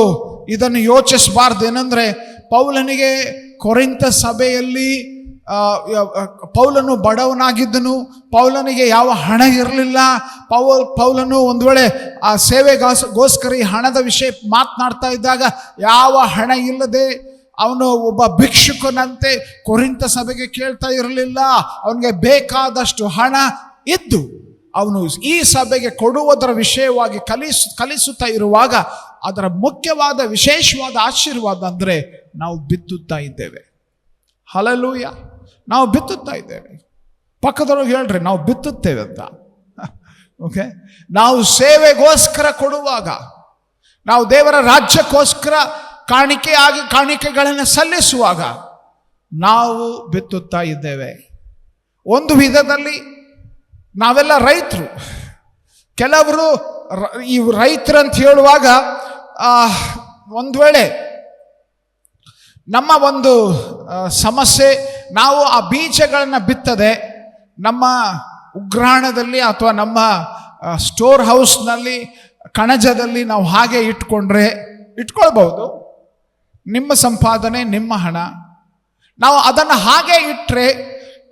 S1: ಇದನ್ನು ಯೋಚಿಸಬಾರ್ದು. ಏನಂದ್ರೆ, ಪೌಲನಿಗೆ ಕೊರಿಂಥ ಸಭೆಯಲ್ಲಿ ಪೌಲನು ಬಡವನಾಗಿದ್ದನು, ಪೌಲನಿಗೆ ಯಾವ ಹಣ ಇರಲಿಲ್ಲ. ಪೌಲನು ಒಂದು ವೇಳೆ ಆ ಸೇವೆಗೋಸ್ಕರ ಈ ಹಣದ ವಿಷಯ ಮಾತನಾಡ್ತಾ ಇದ್ದಾಗ ಯಾವ ಹಣ ಇಲ್ಲದೆ ಅವನು ಒಬ್ಬ ಭಿಕ್ಷುಕನಂತೆ ಕೊರಿಂಥ ಸಭೆಗೆ ಕೇಳ್ತಾ ಇರಲಿಲ್ಲ. ಅವನಿಗೆ ಬೇಕಾದಷ್ಟು ಹಣ ಇದ್ದು ಅವನು ಈ ಸಭೆಗೆ ಕೊಡುವುದರ ವಿಷಯವಾಗಿ ಕಲಿಸುತ್ತಾ ಇರುವಾಗ ಅದರ ಮುಖ್ಯವಾದ ವಿಶೇಷವಾದ ಆಶೀರ್ವಾದ ಅಂದ್ರೆ ನಾವು ಬಿತ್ತುತ್ತಾ ಇದ್ದೇವೆ. ಹಲ್ಲೆಲೂಯ, ನಾವು ಬಿತ್ತುತ್ತಾ ಇದ್ದೇವೆ. ಪಕ್ಕದವ್ರಿಗೆ ಹೇಳ್ರಿ, ನಾವು ಬಿತ್ತುತ್ತೇವೆ ಅಂತ. ಓಕೆ, ನಾವು ಸೇವೆಗೋಸ್ಕರ ಕೊಡುವಾಗ, ನಾವು ದೇವರ ರಾಜ್ಯಕ್ಕೋಸ್ಕರ ಕಾಣಿಕೆಗಳನ್ನು ಸಲ್ಲಿಸುವಾಗ ನಾವು ಬಿತ್ತುತ್ತಾ ಇದ್ದೇವೆ. ಒಂದು ವಿಧದಲ್ಲಿ ನಾವೆಲ್ಲ ರೈತರು. ಕೆಲವರು ಈ ರೈತರಂತ ಹೇಳುವಾಗ ಒಂದು ವೇಳೆ ನಮ್ಮ ಒಂದು ಸಮಸ್ಯೆ, ನಾವು ಆ ಬೀಜಗಳನ್ನು ಬಿತ್ತದೆ ನಮ್ಮ ಉಗ್ರಾಣದಲ್ಲಿ ಅಥವಾ ನಮ್ಮ ಸ್ಟೋರ್ ಹೌಸ್ನಲ್ಲಿ ಕಣಜದಲ್ಲಿ ನಾವು ಹಾಗೆ ಇಟ್ಕೊಳ್ಬಹುದು. ನಿಮ್ಮ ಸಂಪಾದನೆ, ನಿಮ್ಮ ಹಣ, ನಾವು ಅದನ್ನು ಹಾಗೆ ಇಟ್ಟರೆ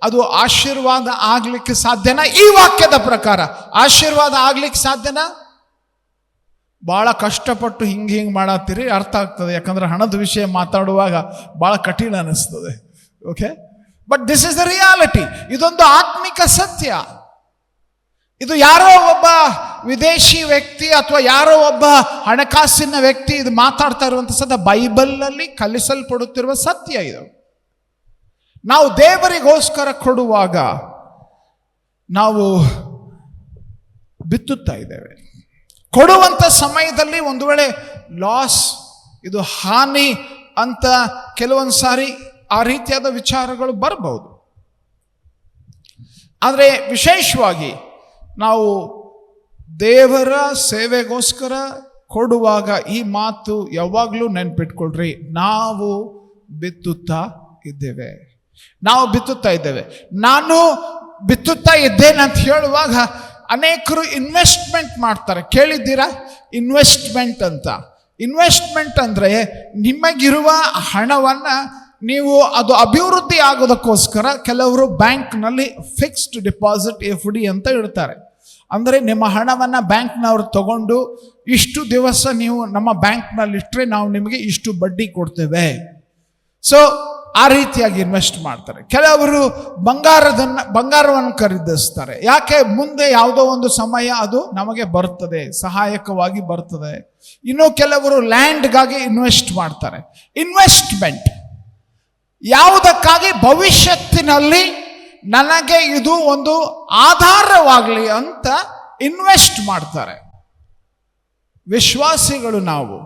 S1: ಅದು ಆಶೀರ್ವಾದ ಆಗ್ಲಿಕ್ಕೆ ಸಾಧ್ಯನಾ? ಈ ವಾಕ್ಯದ ಪ್ರಕಾರ ಆಶೀರ್ವಾದ ಆಗ್ಲಿಕ್ಕೆ ಸಾಧ್ಯನಾ? ಬಹಳ ಕಷ್ಟಪಟ್ಟು ಹಿಂಗೆ ಮಾಡತ್ತೀರಿ, ಅರ್ಥ ಆಗ್ತದೆ. ಯಾಕಂದ್ರೆ ಹಣದ ವಿಷಯ ಮಾತಾಡುವಾಗ ಬಹಳ ಕಠಿಣ ಅನಿಸ್ತದೆ. Okay, but this is the reality. ಇದೊಂದು ಆತ್ಮಿಕ ಸತ್ಯ. ಇದು ಯಾರೋ ಒಬ್ಬ ವಿದೇಶಿ ವ್ಯಕ್ತಿ ಅಥವಾ ಯಾರೋ ಒಬ್ಬ ಹಣಕಾಸಿನ ವ್ಯಕ್ತಿ ಇದು ಮಾತಾಡ್ತಾ ಇರುವಂತ ಸದ್ಯ ಬೈಬಲ್ನಲ್ಲಿ ಕಲಿಸಲ್ಪಡುತ್ತಿರುವ ಸತ್ಯ ಇದು. ನಾವು ದೇವರಿಗೋಸ್ಕರ ಕೊಡುವಾಗ ನಾವು ಬಿತ್ತುತ್ತಾ ಇದ್ದೇವೆ. ಕೊಡುವಂತ ಸಮಯದಲ್ಲಿ ಒಂದು ವೇಳೆ ಲಾಸ್, ಇದು ಹಾನಿ ಅಂತ ಕೆಲವೊಂದು ಸಾರಿ ಆ ರೀತಿಯಾದ ವಿಚಾರಗಳು ಬರಬಹುದು. ಆದರೆ ವಿಶೇಷವಾಗಿ ನಾವು ದೇವರ ಸೇವೆಗೋಸ್ಕರ ಕೊಡುವಾಗ ಈ ಮಾತು ಯಾವಾಗಲೂ ನೆನ್ಪಿಟ್ಕೊಳ್ರಿ, ನಾವು ಬಿತ್ತುತ್ತಾ ಇದ್ದೇವೆ. ನಾನು ಬಿತ್ತುತ್ತಾ ಇದ್ದೇನೆ ಅಂತ ಹೇಳುವಾಗ ಅನೇಕರು ಇನ್ವೆಸ್ಟ್ಮೆಂಟ್ ಮಾಡ್ತಾರೆ. ಕೇಳಿದ್ದೀರಾ ಇನ್ವೆಸ್ಟ್ಮೆಂಟ್ ಅಂತ? ಇನ್ವೆಸ್ಟ್ಮೆಂಟ್ ಅಂದರೆ ನಿಮಗಿರುವ ಹಣವನ್ನು ನೀವು ಅದು ಅಭಿವೃದ್ಧಿ ಆಗೋದಕ್ಕೋಸ್ಕರ ಕೆಲವರು ಬ್ಯಾಂಕ್ನಲ್ಲಿ ಫಿಕ್ಸ್ಡ್ ಡಿಪಾಸಿಟ್ FD ಅಂತ ಇಡ್ತಾರೆ. ಅಂದರೆ ನಿಮ್ಮ ಹಣವನ್ನು ಬ್ಯಾಂಕ್ನವ್ರು ತಗೊಂಡು ಇಷ್ಟು ದಿವಸ ನೀವು ನಮ್ಮ ಬ್ಯಾಂಕ್ನಲ್ಲಿ ಇಟ್ಟರೆ ನಾವು ನಿಮಗೆ ಇಷ್ಟು ಬಡ್ಡಿ ಕೊಡ್ತೇವೆ. ಸೊ ಆ ರೀತಿಯಾಗಿ ಇನ್ವೆಸ್ಟ್ ಮಾಡ್ತಾರೆ. ಕೆಲವರು ಬಂಗಾರವನ್ನು ಖರೀದಿಸ್ತಾರೆ. ಯಾಕೆ? ಮುಂದೆ ಯಾವುದೋ ಒಂದು ಸಮಯ ಅದು ನಮಗೆ ಬರ್ತದೆ, ಸಹಾಯಕವಾಗಿ ಬರ್ತದೆ. ಇನ್ನು ಕೆಲವರು ಲ್ಯಾಂಡ್ಗಾಗಿ ಇನ್ವೆಸ್ಟ್ ಮಾಡ್ತಾರೆ. ಇನ್ವೆಸ್ಟ್ಮೆಂಟ್ ಯಾವುದಕ್ಕಾಗಿ? ಭವಿಷ್ಯತ್ತಿನಲ್ಲಿ ನನಗೆ ಇದು ಒಂದು ಆಧಾರವಾಗಲಿ ಅಂತ ಇನ್ವೆಸ್ಟ್ ಮಾಡ್ತಾರೆ. ವಿಶ್ವಾಸಿಗಳು ನಾವು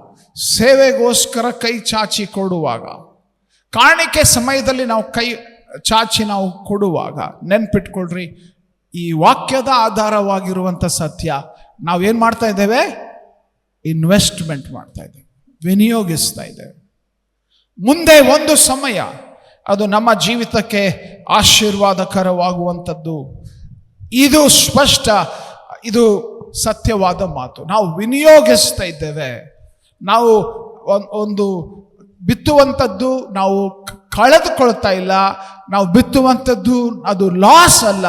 S1: ಸೇವೆಗೋಸ್ಕರ ಕೈ ಚಾಚಿ ಕೊಡುವಾಗ, ಕಾಣಿಕೆ ಸಮಯದಲ್ಲಿ ನಾವು ಕೈ ಚಾಚಿ ನಾವು ಕೊಡುವಾಗ ನೆನ್ಪಿಟ್ಕೊಳ್ರಿ, ಈ ವಾಕ್ಯದ ಆಧಾರವಾಗಿರುವಂಥ ಸತ್ಯ ನಾವೇನು ಮಾಡ್ತಾ ಇದ್ದೇವೆ? ಇನ್ವೆಸ್ಟ್ಮೆಂಟ್ ಮಾಡ್ತಾ ಇದ್ದೇವೆ, ವಿನಿಯೋಗಿಸ್ತಾ ಇದ್ದೇವೆ. ಮುಂದೆ ಒಂದು ಸಮಯ ಅದು ನಮ್ಮ ಜೀವಿತಕ್ಕೆ ಆಶೀರ್ವಾದಕರವಾಗುವಂಥದ್ದು. ಇದು ಸ್ಪಷ್ಟ, ಇದು ಸತ್ಯವಾದ ಮಾತು. ನಾವು ವಿನಿಯೋಗಿಸ್ತಾ ಇದ್ದೇವೆ. ನಾವು ಒಂದು ಬಿತ್ತುವಂಥದ್ದು ನಾವು ಕಳೆದುಕೊಳ್ತಾ ಇಲ್ಲ. ನಾವು ಬಿತ್ತುವಂಥದ್ದು ಅದು ಲಾಸ್ ಅಲ್ಲ.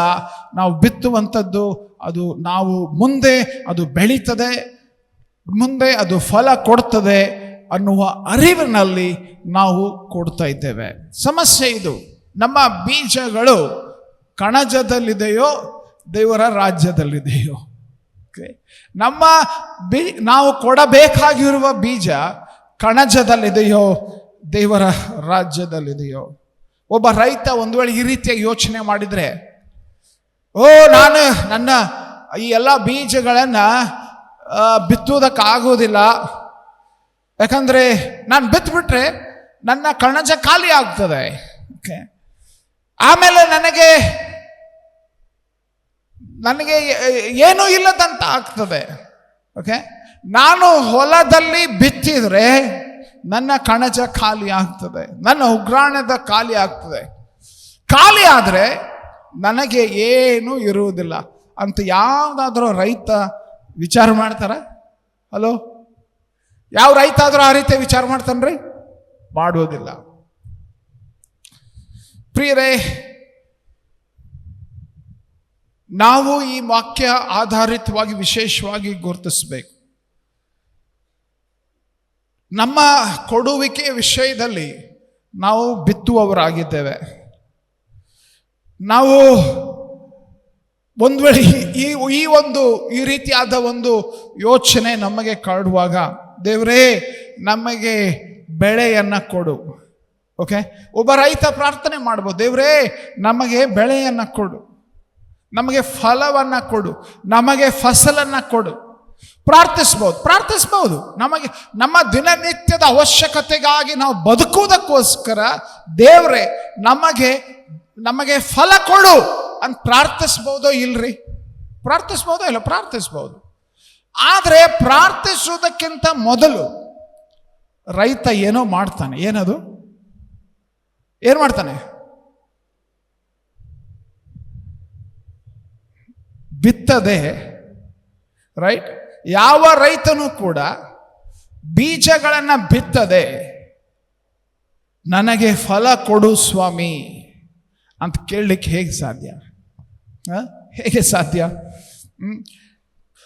S1: ನಾವು ಬಿತ್ತುವಂಥದ್ದು ಅದು ನಾವು ಮುಂದೆ ಅದು ಬೆಳೀತದೆ, ಮುಂದೆ ಅದು ಫಲ ಕೊಡ್ತದೆ ಅನ್ನುವ ಅರಿವಿನಲ್ಲಿ ನಾವು ಕೊಡ್ತಾ ಇದ್ದೇವೆ. ಸಮಸ್ಯೆ ಇದು, ನಮ್ಮ ಬೀಜಗಳು ಕಣಜದಲ್ಲಿದೆಯೋ ದೇವರ ರಾಜ್ಯದಲ್ಲಿದೆಯೋ? ನಾವು ಕೊಡಬೇಕಾಗಿರುವ ಬೀಜ ಕಣಜದಲ್ಲಿದೆಯೋ ದೇವರ ರಾಜ್ಯದಲ್ಲಿದೆಯೋ? ಒಬ್ಬ ರೈತ ಒಂದು ವೇಳೆ ಈ ರೀತಿಯಾಗಿ ಯೋಚನೆ ಮಾಡಿದರೆ, ನಾನು ನನ್ನ ಈ ಎಲ್ಲ ಬೀಜಗಳನ್ನು ಬಿತ್ತುವುದಕ್ಕಾಗೋದಿಲ್ಲ, ಯಾಕಂದರೆ ನಾನು ಬಿತ್ತುಬಿಟ್ರೆ ನನ್ನ ಕಣಜ ಖಾಲಿ ಆಗ್ತದೆ, ಆಮೇಲೆ ನನಗೆ ಏನೂ ಇಲ್ಲದಂತ ಆಗ್ತದೆ. ನಾನು ಹೊಲದಲ್ಲಿ ಬಿತ್ತಿದ್ರೆ ನನ್ನ ಕಣಜ ಖಾಲಿ ಆಗ್ತದೆ, ನನ್ನ ಉಗ್ರಾಣದ ಖಾಲಿ ಆಗ್ತದೆ. ಖಾಲಿ ಆದರೆ ನನಗೆ ಏನೂ ಇರುವುದಿಲ್ಲ ಅಂತ ಯಾವುದಾದ್ರೂ ರೈತ ವಿಚಾರ ಮಾಡ್ತಾರ? ಹಲೋ, ಯಾವ ರೈತ ಆದರೂ ಆ ರೀತಿ ವಿಚಾರ ಮಾಡ್ತಾನ್ರಿ? ಮಾಡುವುದಿಲ್ಲ. ಪ್ರಿಯರೇ, ನಾವು ಈ ವಾಕ್ಯ ಆಧಾರಿತವಾಗಿ ವಿಶೇಷವಾಗಿ ಗುರುತಿಸಬೇಕು. ನಮ್ಮ ಕೊಡುವಿಕೆ ವಿಷಯದಲ್ಲಿ ನಾವು ಬಿತ್ತುವವರಾಗಿದ್ದೇವೆ. ನಾವು ಒಂದು ವೇಳೆ ಈ ರೀತಿಯಾದ ಒಂದು ಯೋಚನೆ ನಮಗೆ ಕಾಡುವಾಗ, ದೇವರೇ ನಮಗೆ ಬೆಳೆಯನ್ನು ಕೊಡು. ಒಬ್ಬ ರೈತ ಪ್ರಾರ್ಥನೆ ಮಾಡ್ಬೋದು, ದೇವರೇ ನಮಗೆ ಬೆಳೆಯನ್ನು ಕೊಡು, ನಮಗೆ ಫಲವನ್ನು ಕೊಡು, ನಮಗೆ ಫಸಲನ್ನು ಕೊಡು. ಪ್ರಾರ್ಥಿಸ್ಬೋದು. ನಮಗೆ ನಮ್ಮ ದಿನನಿತ್ಯದ ಅವಶ್ಯಕತೆಗಾಗಿ ನಾವು ಬದುಕುವುದಕ್ಕೋಸ್ಕರ ದೇವರೇ ನಮಗೆ ಫಲ ಕೊಡು ಅಂತ ಪ್ರಾರ್ಥಿಸ್ಬೋದೋ ಇಲ್ರಿ? ಪ್ರಾರ್ಥಿಸ್ಬೋದೋ ಇಲ್ಲ? ಪ್ರಾರ್ಥಿಸ್ಬೋದು. ಆದರೆ ಪ್ರಾರ್ಥಿಸುವುದಕ್ಕಿಂತ ಮೊದಲು ರೈತ ಏನೋ ಮಾಡ್ತಾನೆ. ಏನದು? ಏನು ಮಾಡ್ತಾನೆ? ಬಿತ್ತದೆ. ರೈಟ್? ಯಾವ ರೈತನೂ ಕೂಡ ಬೀಜಗಳನ್ನು ಬಿತ್ತದೆ ನನಗೆ ಫಲ ಕೊಡು ಸ್ವಾಮಿ ಅಂತ ಕೇಳಲಿಕ್ಕೆ ಹೇಗೆ ಸಾಧ್ಯ? ಹೇಗೆ ಸಾಧ್ಯ?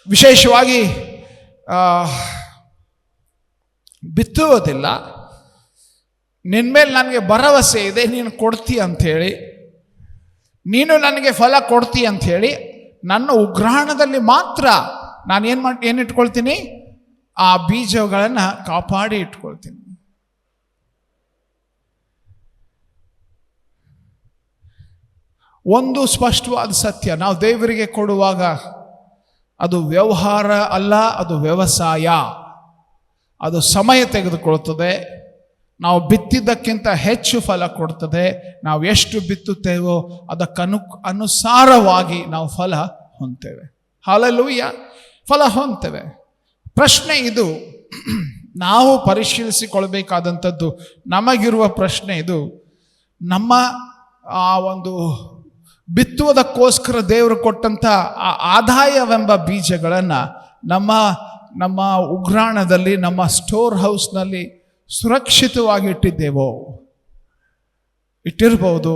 S1: ವಿಶೇಷವಾಗಿ ಬಿತ್ತುವುದಿಲ್ಲ, ನಿನ್ನ ಮೇಲೆ ನನಗೆ ಭರವಸೆ ಇದೆ, ನೀನು ಕೊಡ್ತೀಯ ಅಂಥೇಳಿ, ನೀನು ನನಗೆ ಫಲ ಕೊಡ್ತೀಯ ಅಂಥೇಳಿ ನನ್ನ ಉಗ್ರಾಣದಲ್ಲಿ ಮಾತ್ರ ನಾನು ಏನಿಟ್ಕೊಳ್ತೀನಿ? ಆ ಬೀಜಗಳನ್ನು ಕಾಪಾಡಿ ಇಟ್ಕೊಳ್ತೀನಿ. ಒಂದು ಸ್ಪಷ್ಟವಾದ ಸತ್ಯ, ನಾವು ದೇವರಿಗೆ ಕೊಡುವಾಗ ಅದು ವ್ಯವಹಾರ ಅಲ್ಲ, ಅದು ವ್ಯವಸಾಯ. ಅದು ಸಮಯ ತೆಗೆದುಕೊಳ್ತದೆ, ನಾವು ಬಿತ್ತಿದ್ದಕ್ಕಿಂತ ಹೆಚ್ಚು ಫಲ ಕೊಡ್ತದೆ. ನಾವು ಎಷ್ಟು ಬಿತ್ತುತ್ತೇವೋ ಅನುಸಾರವಾಗಿ ನಾವು ಫಲ ಹೊಂದ್ತೇವೆ. ಹಲ್ಲೆಲೂಯ, ಫಲ ಹೊಂದ್ತೇವೆ. ಪ್ರಶ್ನೆ ಇದು, ನಾವು ಪರಿಶೀಲಿಸಿಕೊಳ್ಬೇಕಾದಂಥದ್ದು, ನಮಗಿರುವ ಪ್ರಶ್ನೆ ಇದು. ನಮ್ಮ ಆ ಒಂದು ಬಿತ್ತುವುದಕ್ಕೋಸ್ಕರ ದೇವರು ಕೊಟ್ಟಂಥ ಆ ಆದಾಯವೆಂಬ ಬೀಜಗಳನ್ನು ನಮ್ಮ ಉಗ್ರಾಣದಲ್ಲಿ, ನಮ್ಮ ಸ್ಟೋರ್ ಹೌಸ್ನಲ್ಲಿ ಸುರಕ್ಷಿತವಾಗಿ ಇಟ್ಟಿದ್ದೇವೋ? ಇಟ್ಟಿರ್ಬೋದು,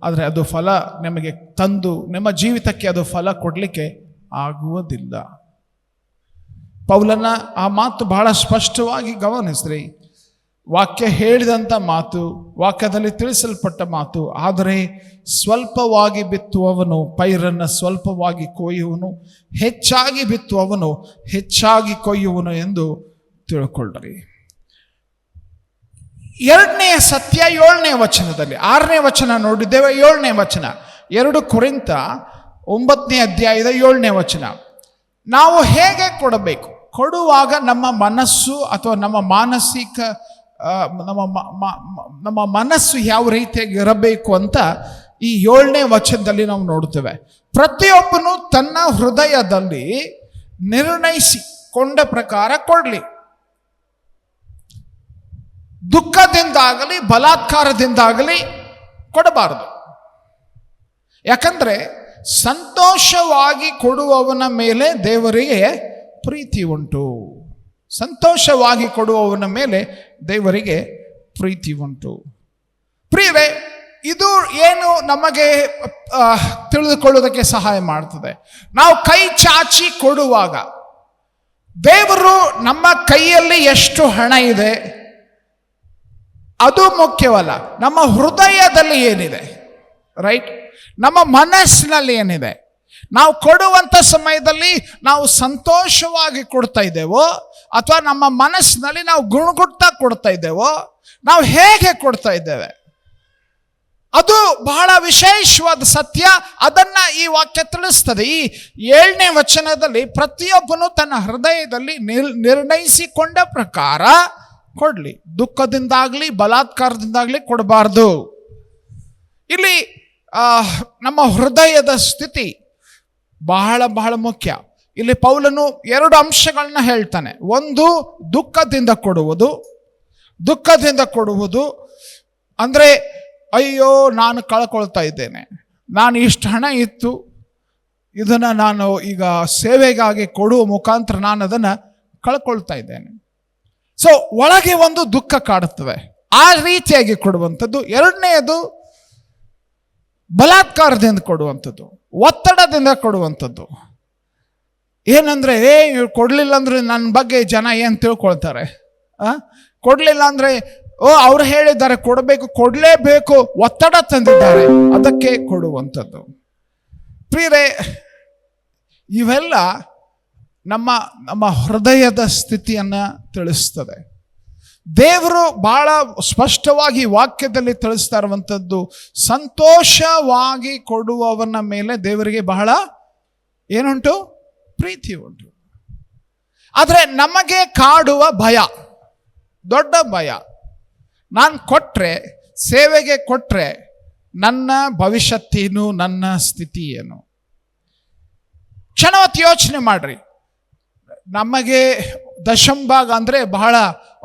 S1: ಆದರೆ ಅದು ಫಲ ನಿಮಗೆ ತಂದು ನಿಮ್ಮ ಜೀವಿತಕ್ಕೆ ಅದು ಫಲ ಕೊಡಲಿಕ್ಕೆ ಆಗುವುದಿಲ್ಲ. ಪೌಲನ ಆ ಮಾತು ಬಹಳ ಸ್ಪಷ್ಟವಾಗಿ ಗಮನಿಸ್ರಿ. ವಾಕ್ಯ ಹೇಳಿದಂಥ ಮಾತು, ವಾಕ್ಯದಲ್ಲಿ ತಿಳಿಸಲ್ಪಟ್ಟ ಮಾತು. ಆದರೆ ಸ್ವಲ್ಪವಾಗಿ ಬಿತ್ತುವವನು ಪೈರನ್ನು ಸ್ವಲ್ಪವಾಗಿ ಕೊಯ್ಯುವನು, ಹೆಚ್ಚಾಗಿ ಬಿತ್ತುವವನು ಹೆಚ್ಚಾಗಿ ಕೊಯ್ಯುವನು ಎಂದು ತಿಳ್ಕೊಳ್ಳ್ರಿ. ಎರಡನೆಯ ಸತ್ಯ 7ನೇ ವಚನದಲ್ಲಿ, 6ನೇ ವಚನ ನೋಡಿದ್ದೇವೆ, 7ನೇ ವಚನ 2 ಕೊರಿಂಥ 9ನೇ ಅಧ್ಯಾಯದ 7ನೇ ವಚನ. ನಾವು ಹೇಗೆ ಕೊಡಬೇಕು? ಕೊಡುವಾಗ ನಮ್ಮ ಮನಸ್ಸು ಅಥವಾ ನಮ್ಮ ಮಾನಸಿಕ ನಮ್ಮ ಮನಸ್ಸು ಯಾವ ರೀತಿಯಾಗಿ ಇರಬೇಕು ಅಂತ ಈ 7ನೇ ವಚನದಲ್ಲಿ ನಾವು ನೋಡ್ತೇವೆ. ಪ್ರತಿಯೊಬ್ಬನು ತನ್ನ ಹೃದಯದಲ್ಲಿ ನಿರ್ಣಯಿಸಿಕೊಂಡ ಪ್ರಕಾರ ಕೊಡಲಿ. ದುಃಖದಿಂದಾಗಲಿ ಬಲಾತ್ಕಾರದಿಂದಾಗಲಿ ಕೊಡಬಾರದು. ಯಾಕಂದ್ರೆ ಸಂತೋಷವಾಗಿ ಕೊಡುವವನ ಮೇಲೆ ದೇವರಿಗೆ ಪ್ರೀತಿ ಉಂಟು. ಸಂತೋಷವಾಗಿ ಕೊಡುವವನ ಮೇಲೆ ದೇವರಿಗೆ ಪ್ರೀತಿ ಉಂಟು. ಪ್ರಿಯರೇ, ಇದು ಏನು ನಮಗೆ ತಿಳಿದುಕೊಳ್ಳುವುದಕ್ಕೆ ಸಹಾಯ ಮಾಡ್ತದೆ. ನಾವು ಕೈ ಚಾಚಿ ಕೊಡುವಾಗ ದೇವರು ನಮ್ಮ ಕೈಯಲ್ಲಿ ಎಷ್ಟು ಹಣ ಇದೆ ಅದು ಮುಖ್ಯವಲ್ಲ, ನಮ್ಮ ಹೃದಯದಲ್ಲಿ ಏನಿದೆ, ರೈಟ್? ನಮ್ಮ ಮನಸ್ಸಿನಲ್ಲಿ ಏನಿದೆ. ನಾವು ಕೊಡುವಂಥ ಸಮಯದಲ್ಲಿ ನಾವು ಸಂತೋಷವಾಗಿ ಕೊಡ್ತಾ ಇದ್ದೇವೋ ಅಥವಾ ನಮ್ಮ ಮನಸ್ಸಿನಲ್ಲಿ ನಾವು ಗುಣಗುಡ್ತಾ ಕೊಡ್ತಾ ಇದ್ದೇವೋ, ನಾವು ಹೇಗೆ ಕೊಡ್ತಾ ಇದ್ದೇವೆ, ಅದು ಬಹಳ ವಿಶೇಷವಾದ ಸತ್ಯ. ಅದನ್ನ ಈ ವಾಕ್ಯ ತಿಳಿಸ್ತದೆ. ಈ 7ನೇ ವಚನದಲ್ಲಿ ಪ್ರತಿಯೊಬ್ಬನು ತನ್ನ ಹೃದಯದಲ್ಲಿ ನಿರ್ಣಯಿಸಿಕೊಂಡ ಪ್ರಕಾರ ಕೊಡ್ಲಿ. ದುಃಖದಿಂದಾಗ್ಲಿ ಬಲಾತ್ಕಾರದಿಂದಾಗ್ಲಿ ಕೊಡಬಾರ್ದು. ಇಲ್ಲಿ ನಮ್ಮ ಹೃದಯದ ಸ್ಥಿತಿ ಬಹಳ ಬಹಳ ಮುಖ್ಯ. ಇಲ್ಲಿ ಪೌಲನು 2 ಅಂಶಗಳನ್ನ ಹೇಳ್ತಾನೆ. ಒಂದು, ದುಃಖದಿಂದ ಕೊಡುವುದು. ದುಃಖದಿಂದ ಕೊಡುವುದು ಅಂದರೆ, ಅಯ್ಯೋ ನಾನು ಕಳ್ಕೊಳ್ತಾ ಇದ್ದೇನೆ, ನಾನು ಇಷ್ಟು ಹಣ ಇತ್ತು, ಇದನ್ನು ನಾನು ಈಗ ಸೇವೆಗಾಗಿ ಕೊಡುವ ಮುಖಾಂತರ ನಾನು ಅದನ್ನು ಕಳ್ಕೊಳ್ತಾ ಇದ್ದೇನೆ. ಸೊ ಒಳಗೆ ಒಂದು ದುಃಖ ಕಾಡುತ್ತವೆ, ಆ ರೀತಿಯಾಗಿ ಕೊಡುವಂಥದ್ದು. ಎರಡನೆಯದು ಬಲಾತ್ಕಾರದಿಂದ ಕೊಡುವಂಥದ್ದು, ಒತ್ತಡದಿಂದ ಕೊಡುವಂಥದ್ದು. ಏನಂದ್ರೆ, ಇವ್ರು ಕೊಡಲಿಲ್ಲ ಅಂದ್ರೆ ನನ್ನ ಬಗ್ಗೆ ಜನ ಏನು ತಿಳ್ಕೊಳ್ತಾರೆ, ಕೊಡಲಿಲ್ಲ ಅಂದರೆ ಅವ್ರು ಹೇಳಿದ್ದಾರೆ ಕೊಡಬೇಕು, ಕೊಡಲೇಬೇಕು, ಒತ್ತಡ ತಂದಿದ್ದಾರೆ, ಅದಕ್ಕೆ ಕೊಡುವಂಥದ್ದು. ಪ್ರಿಯರೇ, ಇವೆಲ್ಲ ನಮ್ಮ ಹೃದಯದ ಸ್ಥಿತಿಯನ್ನು ತಿಳಿಸ್ತದೆ. ದೇವರು ಬಹಳ ಸ್ಪಷ್ಟವಾಗಿ ವಾಕ್ಯದಲ್ಲಿ ತಿಳಿಸ್ತಾ ಇರುವಂಥದ್ದು, ಸಂತೋಷವಾಗಿ ಕೊಡುವವನ ಮೇಲೆ ದೇವರಿಗೆ ಬಹಳ ಏನುಂಟು? ಪ್ರೀತಿ ಉಂಟು. ಆದರೆ ನಮಗೆ ಕಾಡುವ ಭಯ, ದೊಡ್ಡ ಭಯ, ನಾನು ಕೊಟ್ಟರೆ, ಸೇವೆಗೆ ಕೊಟ್ಟರೆ ನನ್ನ ಭವಿಷ್ಯತ್ತೇನು, ನನ್ನ ಸ್ಥಿತಿ ಏನು? ಕ್ಷಣವತ್ತು ಯೋಚನೆ ಮಾಡ್ರಿ. ನಮಗೆ ದಶಂಭಾಗ ಅಂದರೆ ಬಹಳ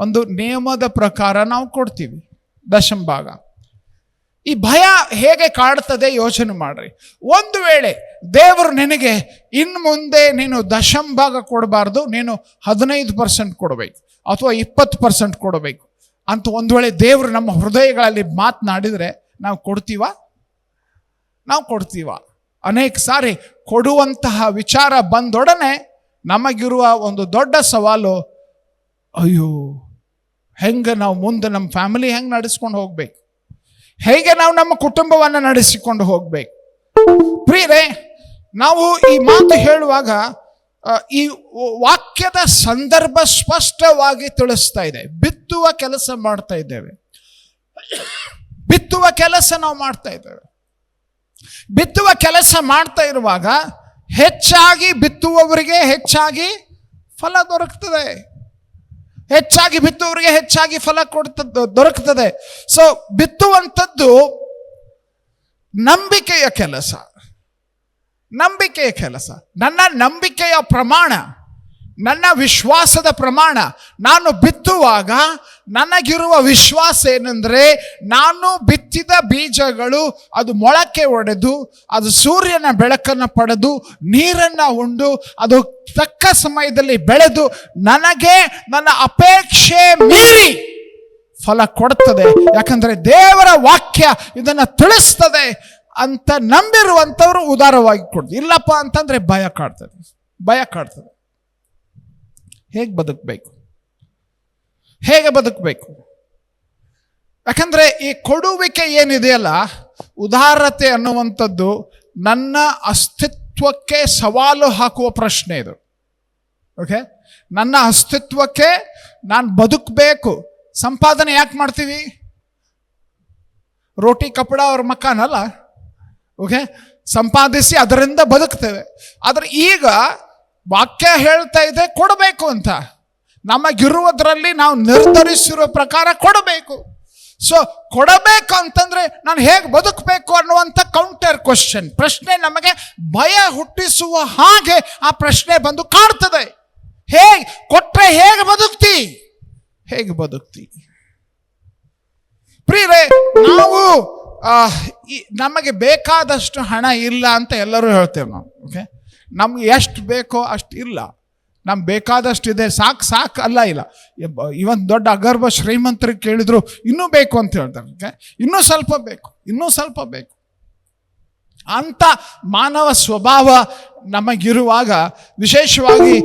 S1: ಒಂದು ನಿಯಮದ ಪ್ರಕಾರ ನಾವು ಕೊಡ್ತೀವಿ ದಶಂಭಾಗ. ಈ ಭಯ ಹೇಗೆ ಕಾಡ್ತದೆ ಯೋಚನೆ ಮಾಡ್ರಿ. ಒಂದು ವೇಳೆ ದೇವರು ನಿನಗೆ ಇನ್ನು ಮುಂದೆ ನೀನು ದಶಂಭಾಗ ಕೊಡಬಾರ್ದು, ನೀನು 15% ಕೊಡಬೇಕು ಅಥವಾ 20% ಕೊಡಬೇಕು ಅಂತ ಒಂದು ವೇಳೆ ದೇವರು ನಮ್ಮ ಹೃದಯಗಳಲ್ಲಿ ಮಾತನಾಡಿದರೆ ನಾವು ಕೊಡ್ತೀವ? ನಾವು ಕೊಡ್ತೀವ? ಅನೇಕ ಸಾರಿ ಕೊಡುವಂತಹ ವಿಚಾರ ಬಂದೊಡನೆ ನಮಗಿರುವ ಒಂದು ದೊಡ್ಡ ಸವಾಲು, ಅಯ್ಯೋ ಹೆಂಗೆ ನಾವು ಮುಂದೆ ನಮ್ಮ ಫ್ಯಾಮಿಲಿ ಹೆಂಗೆ ನಡೆಸ್ಕೊಂಡು ಹೋಗ್ಬೇಕು, ಹೇಗೆ ನಾವು ನಮ್ಮ ಕುಟುಂಬವನ್ನು ನಡೆಸಿಕೊಂಡು ಹೋಗ್ಬೇಕು. ಪ್ರಿಯರೇ, ನಾವು ಈ ಮಾತು ಹೇಳುವಾಗ ಈ ವಾಕ್ಯದ ಸಂದರ್ಭ ಸ್ಪಷ್ಟವಾಗಿ ತಿಳಿಸ್ತಾ ಇದೆ. ಬಿತ್ತುವ ಕೆಲಸ ಮಾಡ್ತಾ ಇದ್ದೇವೆ, ಬಿತ್ತುವ ಕೆಲಸ ನಾವು ಮಾಡ್ತಾ ಇದ್ದೇವೆ. ಬಿತ್ತುವ ಕೆಲಸ ಮಾಡ್ತಾ ಇರುವಾಗ ಹೆಚ್ಚಾಗಿ ಬಿತ್ತುವವರಿಗೆ ಹೆಚ್ಚಾಗಿ ಫಲ ದೊರಕ್ತದೆ. ಹೆಚ್ಚಾಗಿ ಬಿತ್ತುವವರಿಗೆ ಹೆಚ್ಚಾಗಿ ಫಲ ದೊರಕುತ್ತದೆ. ಸೊ ಬಿತ್ತುವಂಥದ್ದು ನಂಬಿಕೆಯ ಕೆಲಸ. ನನ್ನ ನಂಬಿಕೆಯ ಪ್ರಮಾಣ, ನನ್ನ ವಿಶ್ವಾಸದ ಪ್ರಮಾಣ. ನಾನು ಬಿತ್ತುವಾಗ ನನಗಿರುವ ವಿಶ್ವಾಸ ಏನೆಂದರೆ, ನಾನು ಬಿತ್ತಿದ ಬೀಜಗಳು ಅದು ಮೊಳಕೆ ಒಡೆದು, ಅದು ಸೂರ್ಯನ ಬೆಳಕನ್ನು ಪಡೆದು, ನೀರನ್ನು ಉಂಡು, ಅದು ತಕ್ಕ ಸಮಯದಲ್ಲಿ ಬೆಳೆದು ನನಗೆ ನನ್ನ ಅಪೇಕ್ಷೆ ಮೀರಿ ಫಲ ಕೊಡುತ್ತದೆ. ಯಾಕಂದರೆ ದೇವರ ವಾಕ್ಯ ಇದನ್ನು ತಿಳಿಸ್ತದೆ ಅಂತ ನಂಬಿರುವಂಥವ್ರು ಉದಾರವಾಗಿ ಕೊಡ್ತಾರೆ. ಇಲ್ಲಪ್ಪ ಅಂತಂದ್ರೆ ಭಯ ಕಾಡ್ತದೆ. ಹೇಗೆ ಬದುಕಬೇಕು? ಯಾಕಂದ್ರೆ ಈ ಕೊಡುವಿಕೆ ಏನಿದೆಯಲ್ಲ, ಉದಾರತೆ ಅನ್ನುವಂಥದ್ದು ನನ್ನ ಅಸ್ತಿತ್ವಕ್ಕೆ ಸವಾಲು ಹಾಕುವ ಪ್ರಶ್ನೆ ಇದು. ಓಕೆ, ನನ್ನ ಅಸ್ತಿತ್ವಕ್ಕೆ ನಾನು ಬದುಕಬೇಕು. ಸಂಪಾದನೆ ಯಾಕೆ ಮಾಡ್ತೀವಿ? ರೋಟಿ ಕಪಡ ಅವ್ರ ಮಕಾನಲ್ಲ. ಓಕೆ, ಸಂಪಾದಿಸಿ ಅದರಿಂದ ಬದುಕ್ತೇವೆ. ಆದ್ರೆ ಈಗ ವಾಕ್ಯ ಹೇಳ್ತಾ ಇದೆ ಕೊಡಬೇಕು ಅಂತ. ನಮಗಿರುವುದರಲ್ಲಿ ನಾವು ನಿರ್ಧರಿಸಿರುವ ಪ್ರಕಾರ ಕೊಡಬೇಕು. ಸೊ ಕೊಡಬೇಕು ಅಂತಂದ್ರೆ ನಾನು ಹೇಗೆ ಬದುಕಬೇಕು ಅನ್ನುವಂಥ ಕೌಂಟರ್ ಕ್ವಶನ್, ಪ್ರಶ್ನೆ ನಮಗೆ ಭಯ ಹುಟ್ಟಿಸುವ ಹಾಗೆ ಆ ಪ್ರಶ್ನೆ ಬಂದು ಕಾಡ್ತದೆ. ಹೇಗೆ ಕೊಟ್ರೆ ಹೇಗೆ ಬದುಕ್ತಿ? ಪ್ರಿಯರೇ, ನಾವು ನಮಗೆ ಬೇಕಾದಷ್ಟು ಹಣ ಇಲ್ಲ ಅಂತ ಎಲ್ಲರೂ ಹೇಳ್ತೇವೆ ನಾವು. ಓಕೆ, ನಮ್ಗೆ ಎಷ್ಟು ಬೇಕೋ ಅಷ್ಟು ಇಲ್ಲ, ನಮ್ಗೆ ಬೇಕಾದಷ್ಟು ಇದೆ, ಸಾಕು ಅಲ್ಲ. ಇವನ್ ದೊಡ್ಡ ಅಗರ್ಭ ಶ್ರೀಮಂತರಿಗೆ ಕೇಳಿದ್ರು ಇನ್ನೂ ಬೇಕು ಅಂತ ಹೇಳ್ತಾರೆ. ಓಕೆ, ಇನ್ನೂ ಸ್ವಲ್ಪ ಬೇಕು ಅಂತ ಮಾನವ ಸ್ವಭಾವ ನಮಗಿರುವಾಗ, ವಿಶೇಷವಾಗಿ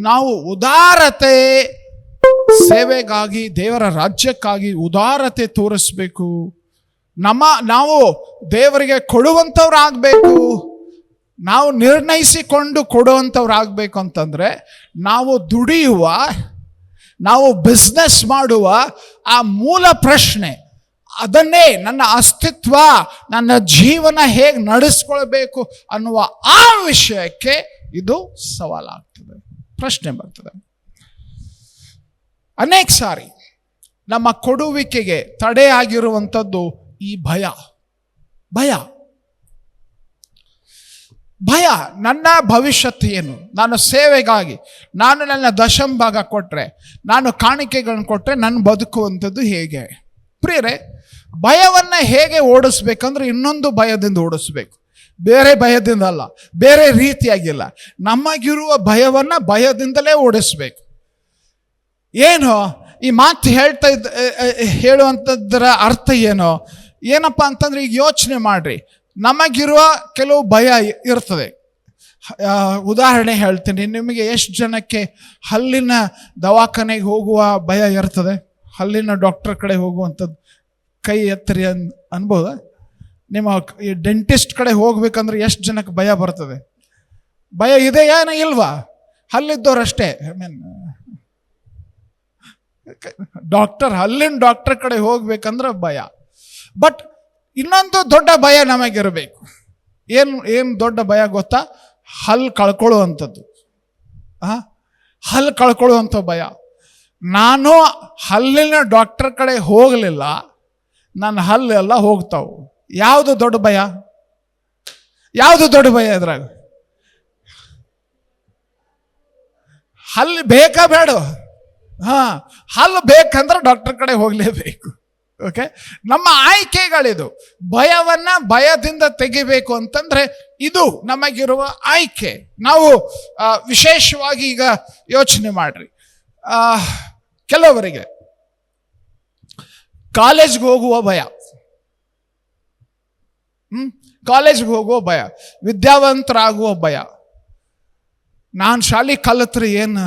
S1: ನಾವು ಉದಾರತೆ, ಸೇವೆಗಾಗಿ, ದೇವರ ರಾಜ್ಯಕ್ಕಾಗಿ ಉದಾರತೆ ತೋರಿಸ್ಬೇಕು. ನಾವು ದೇವರಿಗೆ ಕೊಡುವಂಥವ್ರಾಗಬೇಕು. ನಾವು ನಿರ್ಣಯಿಸಿಕೊಂಡು ಕೊಡುವಂಥವ್ರಾಗಬೇಕು ಅಂತಂದರೆ, ನಾವು ದುಡಿಯುವ, ನಾವು ಬಿಸ್ನೆಸ್ ಮಾಡುವ ಆ ಮೂಲ ಪ್ರಶ್ನೆ, ಅದನ್ನೇ ನನ್ನ ಅಸ್ತಿತ್ವ, ನನ್ನ ಜೀವನ ಹೇಗೆ ನಡೆಸ್ಕೊಳ್ಬೇಕು ಅನ್ನುವ ಆ ವಿಷಯಕ್ಕೆ ಇದು ಸವಾಲಾಗ್ತದೆ, ಪ್ರಶ್ನೆ ಬರ್ತದೆ. ಅನೇಕ ಸಾರಿ ನಮ್ಮ ಕೊಡುವಿಕೆಗೆ ತಡೆ ಆಗಿರುವಂಥದ್ದು ಈ ಭಯ. ನನ್ನ ಭವಿಷ್ಯತ್ ಏನು? ನಾನು ಸೇವೆಗಾಗಿ ನಾನು ನನ್ನ ದಶಂಭಾಗ ಕೊಟ್ಟರೆ, ನಾನು ಕಾಣಿಕೆಗಳನ್ನು ಕೊಟ್ಟರೆ ನಾನು ಬದುಕುವಂಥದ್ದು ಹೇಗೆ? ಪ್ರಿಯರೇ, ಭಯವನ್ನು ಹೇಗೆ ಓಡಿಸ್ಬೇಕಂದ್ರೆ ಇನ್ನೊಂದು ಭಯದಿಂದ ಓಡಿಸ್ಬೇಕು, ಬೇರೆ ಭಯದಿಂದ ಅಲ್ಲ, ಬೇರೆ ರೀತಿಯಾಗಿಲ್ಲ. ನಮಗಿರುವ ಭಯವನ್ನು ಭಯದಿಂದಲೇ ಓಡಿಸ್ಬೇಕು. ಏನು ಈ ಮಾತು ಹೇಳುವಂಥದ್ರ ಅರ್ಥ ಏನಪ್ಪ ಅಂತಂದ್ರೆ, ಈಗ ಯೋಚನೆ ಮಾಡ್ರಿ, ನಮಗಿರುವ ಕೆಲವು ಭಯ ಇರ್ತದೆ. ಉದಾಹರಣೆ ಹೇಳ್ತೀನಿ. ನಿಮಗೆ ಎಷ್ಟು ಜನಕ್ಕೆ ಹಲ್ಲಿನ ದವಾಖಾನೆಗೆ ಹೋಗುವ ಭಯ ಇರ್ತದೆ? ಹಲ್ಲಿನ ಡಾಕ್ಟರ್ ಕಡೆ ಹೋಗುವಂಥದ್ದು ಕೈ ಎತ್ತರಿ ಅನ್ಬೋದ? ನಿಮ್ಮ ಈ ಡೆಂಟಿಸ್ಟ್ ಕಡೆ ಹೋಗ್ಬೇಕಂದ್ರೆ ಎಷ್ಟು ಜನಕ್ಕೆ ಭಯ ಬರ್ತದೆ? ಭಯ ಇದೆಯಾ ಇಲ್ವಾ? ಹಲ್ಲಿದ್ದವ್ರಷ್ಟೇ. ಹಲ್ಲಿನ ಡಾಕ್ಟರ್ ಕಡೆ ಹೋಗ್ಬೇಕಂದ್ರೆ ಭಯ. ಬಟ್ ಇನ್ನೊಂದು ದೊಡ್ಡ ಭಯ ನಮಗಿರಬೇಕು. ಏನು ದೊಡ್ಡ ಭಯ ಗೊತ್ತಾ? ಹಲ್ಲು ಕಳ್ಕೊಳ್ಳುವಂಥದ್ದು. ಹಲ್ಲು ಕಳ್ಕೊಳ್ಳುವಂಥ ಭಯ. ನಾನು ಹಲ್ಲಿನ ಡಾಕ್ಟರ್ ಕಡೆ ಹೋಗಲಿಲ್ಲ, ನನ್ನ ಹಲ್ಲೆಲ್ಲ ಹೋಗ್ತಾವು. ಯಾವುದು ದೊಡ್ಡ ಭಯ ಇದ್ರಾಗ? ಹಲ್ಲು ಬೇಕಾ ಬೇಡ? ಹಲ್ಲು ಬೇಕಂದ್ರೆ ಡಾಕ್ಟರ್ ಕಡೆ ಹೋಗಲೇಬೇಕು. ಓಕೆ, ನಮ್ಮ ಆಯ್ಕೆಗಳಿದು. ಭಯದಿಂದ ತೆಗಿಬೇಕು ಅಂತಂದ್ರೆ ಇದು ನಮಗಿರುವ ಆಯ್ಕೆ. ನಾವು ವಿಶೇಷವಾಗಿ ಈಗ ಯೋಚನೆ ಮಾಡ್ರಿ, ಕೆಲವರಿಗೆ ಕಾಲೇಜ್ಗೆ ಹೋಗುವ ಭಯ, ವಿದ್ಯಾವಂತರಾಗುವ ಭಯ. ನಾನು ಶಾಲೆ ಕಲಿತ್ರೆ ಏನು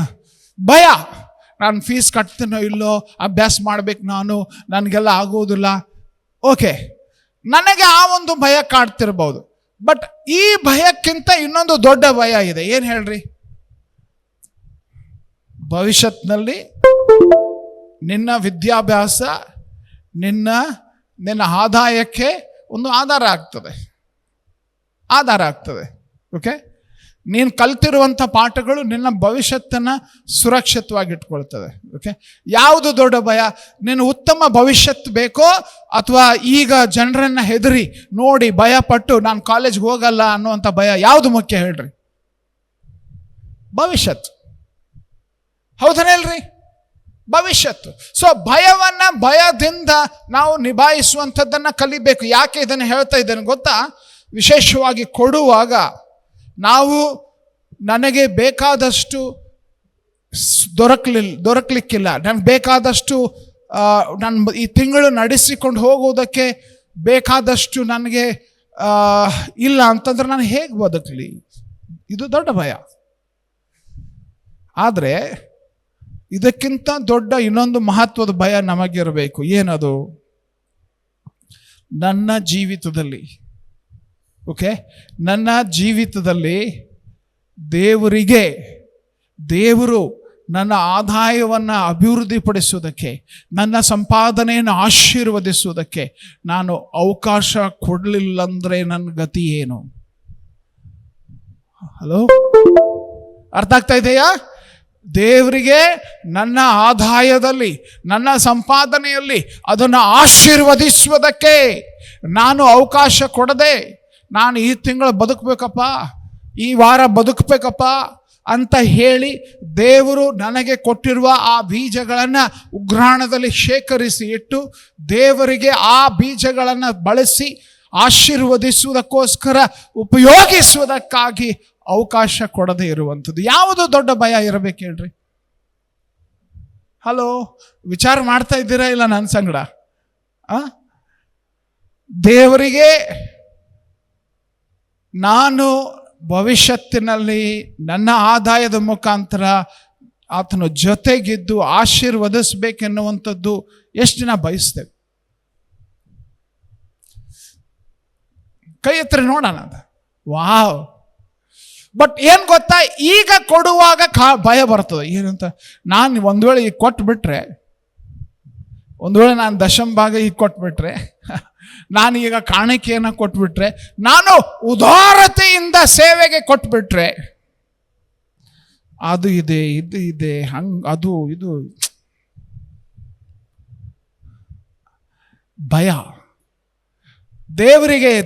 S1: ಭಯ, ನಾನು ಫೀಸ್ ಕಟ್ತೀನೋ ಇಲ್ಲೋ, ಅಭ್ಯಾಸ ಮಾಡ್ಬೇಕು, ನನಗೆಲ್ಲ ಆಗೋದಿಲ್ಲ. ಓಕೆ, ನನಗೆ ಆ ಒಂದು ಭಯ ಕಾಡ್ತಿರ್ಬೋದು. ಬಟ್ ಈ ಭಯಕ್ಕಿಂತ ಇನ್ನೊಂದು ದೊಡ್ಡ ಭಯ ಇದೆ. ಏನು ಹೇಳ್ರಿ? ಭವಿಷ್ಯತ್ನಲ್ಲಿ ನಿನ್ನ ವಿದ್ಯಾಭ್ಯಾಸ, ನಿನ್ನ ಆದಾಯಕ್ಕೆ ಒಂದು ಆಧಾರ ಆಗ್ತದೆ. ಓಕೆ, ನೀನು ಕಲ್ತಿರುವಂಥ ಪಾಠಗಳು ನಿನ್ನ ಭವಿಷ್ಯತ್ತನ್ನು ಸುರಕ್ಷಿತವಾಗಿ ಇಟ್ಕೊಳ್ತದೆ. ಓಕೆ, ಯಾವುದು ದೊಡ್ಡ ಭಯ? ನೀನು ಉತ್ತಮ ಭವಿಷ್ಯತ್ ಬೇಕೋ ಅಥವಾ ಈಗ ಜನರನ್ನು ಹೆದರಿ ನೋಡಿ ಭಯಪಟ್ಟು ನಾನು ಕಾಲೇಜ್ಗೆ ಹೋಗಲ್ಲ ಅನ್ನುವಂಥ ಭಯ? ಯಾವುದು ಮುಖ್ಯ ಹೇಳ್ರಿ? ಭವಿಷ್ಯತ್. ಹೌದನೇಲ್ರಿ? ಭವಿಷ್ಯತ್ತು. ಸೊ ಭಯದಿಂದ ನಾವು ನಿಭಾಯಿಸುವಂಥದ್ದನ್ನು ಕಲಿಬೇಕು. ಯಾಕೆ ಇದನ್ನು ಹೇಳ್ತಾ ಇದ್ದೇನೆ ಗೊತ್ತಾ? ವಿಶೇಷವಾಗಿ ಕೊಡುವಾಗ ನಾವು ನನಗೆ ಬೇಕಾದಷ್ಟು ದೊರಕಲಿಕ್ಕಿಲ್ಲ, ನನಗೆ ಬೇಕಾದಷ್ಟು ನಾನು ಈ ತಿಂಗಳು ನಡೆಸಿಕೊಂಡು ಹೋಗುವುದಕ್ಕೆ ಬೇಕಾದಷ್ಟು ನನಗೆ ಇಲ್ಲ ಅಂತಂದ್ರೆ ನಾನು ಹೇಗೆ ಬದುಕಲಿ? ಇದು ದೊಡ್ಡ ಭಯ. ಆದರೆ ಇದಕ್ಕಿಂತ ದೊಡ್ಡ ಇನ್ನೊಂದು ಮಹತ್ವದ ಭಯ ನಮಗಿರಬೇಕು. ಏನದು? ನನ್ನ ಜೀವಿತದಲ್ಲಿ, ಓಕೆ, ನನ್ನ ಜೀವಿತದಲ್ಲಿ ದೇವರು ನನ್ನ ಆದಾಯವನ್ನು ಅಭಿವೃದ್ಧಿಪಡಿಸುವುದಕ್ಕೆ, ನನ್ನ ಸಂಪಾದನೆಯನ್ನು ಆಶೀರ್ವದಿಸುವುದಕ್ಕೆ ನಾನು ಅವಕಾಶ ಕೊಡಲಿಲ್ಲಂದ್ರೆ ನನ್ನ ಗತಿ ಏನು? ಹಲೋ, ಅರ್ಥ ಆಗ್ತಾ ಇದೆಯಾ? ದೇವರಿಗೆ ನನ್ನ ಆದಾಯದಲ್ಲಿ, ನನ್ನ ಸಂಪಾದನೆಯಲ್ಲಿ ಅದನ್ನು ಆಶೀರ್ವದಿಸುವುದಕ್ಕೆ ನಾನು ಅವಕಾಶ ಕೊಡದೆ, ನಾನು ಈ ತಿಂಗಳು ಬದುಕಬೇಕಪ್ಪ, ಈ ವಾರ ಬದುಕಬೇಕಪ್ಪ ಅಂತ ಹೇಳಿ ದೇವರು ನನಗೆ ಕೊಟ್ಟಿರುವ ಆ ಬೀಜಗಳನ್ನು ಉಗ್ರಾಣದಲ್ಲಿ ಶೇಖರಿಸಿ ಇಟ್ಟು ದೇವರಿಗೆ ಆ ಬೀಜಗಳನ್ನು ಬಳಸಿ ಆಶೀರ್ವದಿಸುವುದಕ್ಕೋಸ್ಕರ ಉಪಯೋಗಿಸುವುದಕ್ಕಾಗಿ ಅವಕಾಶ ಕೊಡದೇ ಇರುವಂಥದ್ದು ಯಾವುದು ದೊಡ್ಡ ಭಯ ಇರಬೇಕು ಹೇಳ್ರಿ? ಹಲೋ, ವಿಚಾರ ಮಾಡ್ತಾ ಇದ್ದೀರಾ ಇಲ್ಲ ನನ್ನ ಸಂಗಡ? ದೇವರಿಗೆ ನಾನು ಭವಿಷ್ಯತ್ತಿನಲ್ಲಿ ನನ್ನ ಆದಾಯದ ಮುಖಾಂತರ ಆತನ ಜೊತೆಗಿದ್ದು ಆಶೀರ್ವದಿಸಬೇಕೆನ್ನುವಂಥದ್ದು ಎಷ್ಟು ಜನ ಬಯಸ್ತೇವೆ? ಕೈ ಎತ್ತರಿ ನೋಡೋಣ. ವಾವ್! ಬಟ್ ಏನು ಗೊತ್ತಾ, ಈಗ ಕೊಡುವಾಗ ಭಯ ಬರ್ತದೆ. ಏನಂತ, ನಾನು ಒಂದು ವೇಳೆ ಈಗ ಕೊಟ್ಬಿಟ್ರೆ, ಒಂದು ವೇಳೆ ನಾನು ದಶಮ ಭಾಗ ಈಗ ಕೊಟ್ಬಿಟ್ರೆ, ನಾನು ಈಗ ಕಾಣಿಕೆಯನ್ನು ಕೊಟ್ಬಿಟ್ರೆ, ನಾನು ಉದಾರತೆಯಿಂದ ಸೇವೆಗೆ ಕೊಟ್ಬಿಟ್ರೆ, ಅದು ಇದೆ ಇದು ಇದೆ ಅದು ಇದು ಭಯ.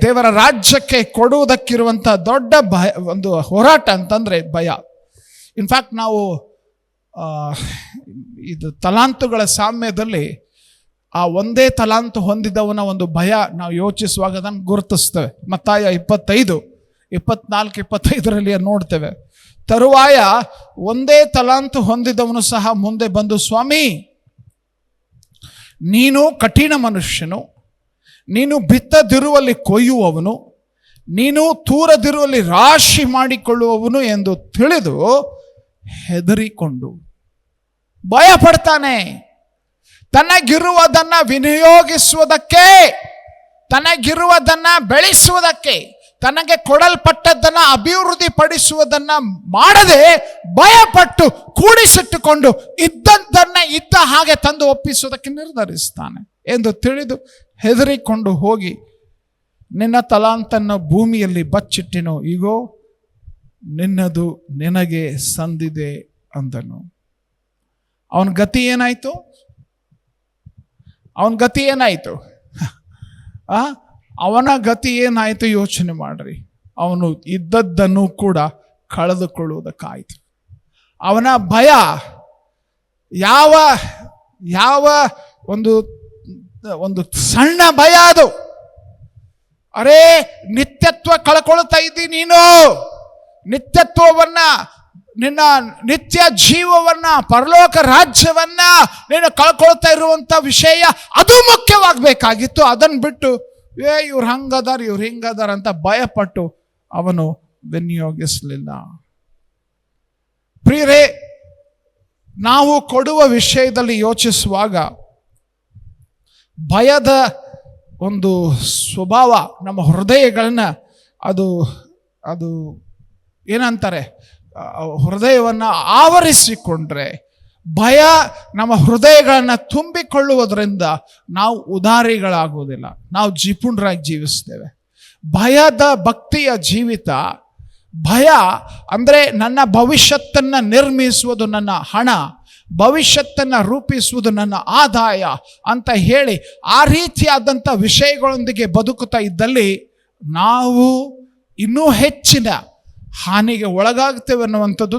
S1: ದೇವರ ರಾಜ್ಯಕ್ಕೆ ಕೊಡುವುದಕ್ಕಿರುವಂಥ ದೊಡ್ಡ ಭಯ, ಒಂದು ಹೋರಾಟ ಅಂತಂದರೆ ಭಯ. ಇನ್ಫ್ಯಾಕ್ಟ್ ನಾವು ಇದು ತಲಾಂತುಗಳ ಸಾಮ್ಯದಲ್ಲಿ ಆ ಒಂದೇ ತಲಾಂತು ಹೊಂದಿದವನ ಒಂದು ಭಯ ನಾವು ಯೋಚಿಸುವಾಗ ಅದನ್ನು ಗುರುತಿಸ್ತೇವೆ. ಮತ್ತಾಯ 25, 24, 25ರಲ್ಲಿ ನೋಡ್ತೇವೆ. ತರುವಾಯ ಒಂದೇ ತಲಾಂತು ಹೊಂದಿದವನು ಸಹ ಮುಂದೆ ಬಂದು, ಸ್ವಾಮಿ, ನೀನು ಕಠಿಣ ಮನುಷ್ಯನು, ನೀನು ಬಿತ್ತದಿರುವಲ್ಲಿ ಕೊಯ್ಯುವವನು, ನೀನು ತೂರದಿರುವಲ್ಲಿ ರಾಶಿ ಮಾಡಿಕೊಳ್ಳುವವನು ಎಂದು ತಿಳಿದು ಹೆದರಿಕೊಂಡು ಭಯ ಪಡ್ತಾನೆ. ತನಗಿರುವುದನ್ನು ವಿನಿಯೋಗಿಸುವುದಕ್ಕೆ, ತನಗಿರುವುದನ್ನು ಬೆಳೆಸುವುದಕ್ಕೆ, ತನಗೆ ಕೊಡಲ್ಪಟ್ಟದ್ದನ್ನು ಅಭಿವೃದ್ಧಿ ಪಡಿಸುವುದನ್ನು ಮಾಡದೆ ಭಯಪಟ್ಟು ಕೂಡಿಸಿಟ್ಟುಕೊಂಡು ಇದ್ದದ್ದನ್ನು ಇದ್ದ ಹಾಗೆ ತಂದು ಒಪ್ಪಿಸುವುದಕ್ಕೆ ನಿರ್ಧರಿಸ್ತಾನೆ ಎಂದು ತಿಳಿದು ಹೆದರಿಕೊಂಡು ಹೋಗಿ, ನಿನ್ನ ತಲಾಂತನ್ನು ಭೂಮಿಯಲ್ಲಿ ಬಚ್ಚಿಟ್ಟಿನು, ಈಗೋ ನಿನ್ನದು ನಿನಗೆ ಸಂದಿದೆ ಅಂದನು. ಅವನ ಗತಿ ಏನಾಯಿತು? ಅವನ ಗತಿ ಏನಾಯಿತು ಯೋಚನೆ ಮಾಡ್ರಿ. ಅವನು ಇದ್ದದ್ದನ್ನು ಕೂಡ ಕಳೆದುಕೊಳ್ಳುವುದಕ್ಕಾಯಿತು. ಅವನ ಭಯ ಯಾವ ಒಂದು ಸಣ್ಣ ಭಯ ಅದು. ಅರೇ, ನಿತ್ಯತ್ವ ಕಳ್ಕೊಳ್ತಾ ಇದ್ದಿ ನೀನು. ನಿತ್ಯತ್ವವನ್ನ, ನಿನ್ನ ನಿತ್ಯ ಜೀವವನ್ನ, ಪರಲೋಕ ರಾಜ್ಯವನ್ನ ನೀನು ಕಳ್ಕೊಳ್ತಾ ಇರುವಂತ ವಿಷಯ ಅದು ಮುಖ್ಯವಾಗಬೇಕಾಗಿತ್ತು. ಅದನ್ನು ಬಿಟ್ಟು ಇವ್ರು ಹಂಗದಾರ ಇವ್ರು ಹಿಂಗದಾರ ಅಂತ ಭಯಪಟ್ಟು ಅವನು ವಿನಿಯೋಗಿಸಲಿಲ್ಲ. ಪ್ರಿಯರೇ, ನಾವು ಕೊಡುವ ವಿಷಯದಲ್ಲಿ ಯೋಚಿಸುವಾಗ ಭಯದ ಒಂದು ಸ್ವಭಾವ ನಮ್ಮ ಹೃದಯಗಳನ್ನ ಅದು ಏನಂತಾರೆ, ಹೃದಯವನ್ನು ಆವರಿಸಿಕೊಂಡ್ರೆ, ಭಯ ನಮ್ಮ ಹೃದಯಗಳನ್ನು ತುಂಬಿಕೊಳ್ಳುವುದರಿಂದ ನಾವು ಉದಾರಿಗಳಾಗುವುದಿಲ್ಲ, ನಾವು ಜಿಪುಣರಾಗಿ ಜೀವಿಸ್ತೇವೆ. ಭಯದ ಭಕ್ತಿಯ ಜೀವಿತ ಭಯ ಅಂದರೆ ನನ್ನ ಭವಿಷ್ಯತ್ತನ್ನು ನಿರ್ಮಿಸುವುದು ನನ್ನ ಹಣ, ಭವಿಷ್ಯತ್ತನ್ನು ರೂಪಿಸುವುದು ನನ್ನ ಆದಾಯ ಅಂತ ಹೇಳಿ ಆ ರೀತಿಯಾದಂಥ ವಿಷಯಗಳೊಂದಿಗೆ ಬದುಕುತ್ತಾ ಇದ್ದಲ್ಲಿ ನಾವು ಇನ್ನೂ ಹೆಚ್ಚಿನ ಹಾನಿಗೆ ಒಳಗಾಗ್ತೇವೆ ಅನ್ನುವಂಥದ್ದು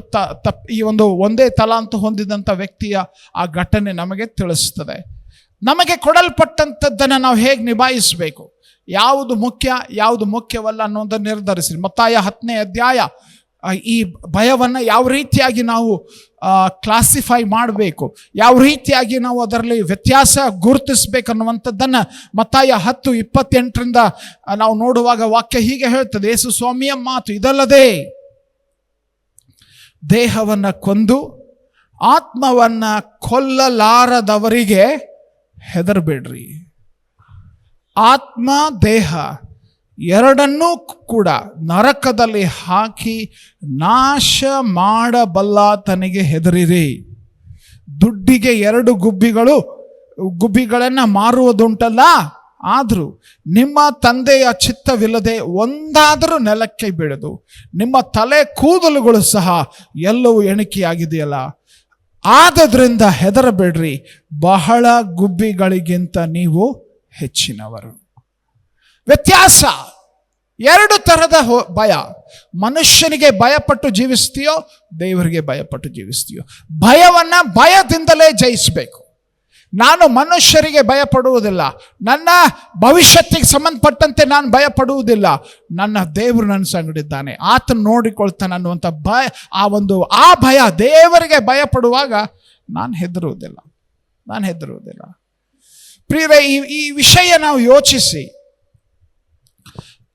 S1: ಈ ಒಂದೇ ತಲಾಂತು ಹೊಂದಿದಂಥ ವ್ಯಕ್ತಿಯ ಆ ಘಟನೆ ನಮಗೆ ತಿಳಿಸ್ತದೆ. ನಮಗೆ ಕೊಡಲ್ಪಟ್ಟಂಥದ್ದನ್ನು ನಾವು ಹೇಗೆ ನಿಭಾಯಿಸಬೇಕು, ಯಾವುದು ಮುಖ್ಯ ಯಾವುದು ಮುಖ್ಯವಲ್ಲ ಅನ್ನೋದನ್ನು ನಿರ್ಧರಿಸಿ. ಮತ್ತಾಯ 10ನೇ ಅಧ್ಯಾಯ ಈ ಭಯವನ್ನು ಯಾವ ರೀತಿಯಾಗಿ ನಾವು ಕ್ಲಾಸಿಫೈ ಮಾಡಬೇಕು, ಯಾವ ರೀತಿಯಾಗಿ ನಾವು ಅದರಲ್ಲಿ ವ್ಯತ್ಯಾಸ ಗುರುತಿಸಬೇಕನ್ನುವಂಥದ್ದನ್ನು ಮತ್ತಾಯ 10:28 ನಾವು ನೋಡುವಾಗ ವಾಕ್ಯ ಹೀಗೆ ಹೇಳ್ತದೆ. ಯೇಸು ಸ್ವಾಮಿಯ ಮಾತು ಇದಲ್ಲದೆ ದೇಹವನ್ನು ಕೊಂದು ಆತ್ಮವನ್ನು ಕೊಲ್ಲಲಾರದವರಿಗೆ ಹೆದರಬೇಡ್ರಿ. ಆತ್ಮ ದೇಹ ಎರಡನ್ನೂ ಕೂಡ ನರಕದಲ್ಲಿ ಹಾಕಿ ನಾಶ ಮಾಡಬಲ್ಲಾತನಿಗೆ ಹೆದರಿರಿ. ದುಡ್ಡಿಗೆ 2 ಗುಬ್ಬಿಗಳನ್ನು ಮಾರುವುದುಂಟಲ್ಲ, ಆದರೂ ನಿಮ್ಮ ತಂದೆಯ ಚಿತ್ತವಿಲ್ಲದೆ ಒಂದಾದರೂ ನೆಲಕ್ಕೆ ಬೀಳದು. ನಿಮ್ಮ ತಲೆ ಕೂದಲುಗಳು ಸಹ ಎಲ್ಲವೂ ಎಣಿಕೆಯಾಗಿದೆಯಲ್ಲ. ಆದದ್ರಿಂದ ಹೆದರಬೇಡ್ರಿ, ಬಹಳ ಗುಬ್ಬಿಗಳಿಗಿಂತ ನೀವು ಹೆಚ್ಚಿನವರು. ವ್ಯತ್ಯಾಸ, 2 ತರಹದ ಭಯ. ಮನುಷ್ಯನಿಗೆ ಭಯಪಟ್ಟು ಜೀವಿಸ್ತೀಯೋ, ದೇವರಿಗೆ ಭಯಪಟ್ಟು ಜೀವಿಸ್ತೀಯೋ. ಭಯವನ್ನು ಭಯದಿಂದಲೇ ಜಯಿಸಬೇಕು. ನಾನು ಮನುಷ್ಯರಿಗೆ ಭಯಪಡುವುದಿಲ್ಲ, ನನ್ನ ಭವಿಷ್ಯತ್ತಿಗೆ ಸಂಬಂಧಪಟ್ಟಂತೆ ನಾನು ಭಯಪಡುವುದಿಲ್ಲ. ನನ್ನ ದೇವರು ನನ್ನ ಸಂಗಡಿದ್ದಾನೆ, ಆತನು ನೋಡಿಕೊಳ್ತಾನೆ ಅನ್ನುವಂಥ ಆ ಭಯ, ದೇವರಿಗೆ ಭಯಪಡುವಾಗ ನಾನು ಹೆದರುವುದಿಲ್ಲ. ಪ್ರಿಯರೇ, ಈ ವಿಷಯ ನಾವು ಯೋಚಿಸಿ,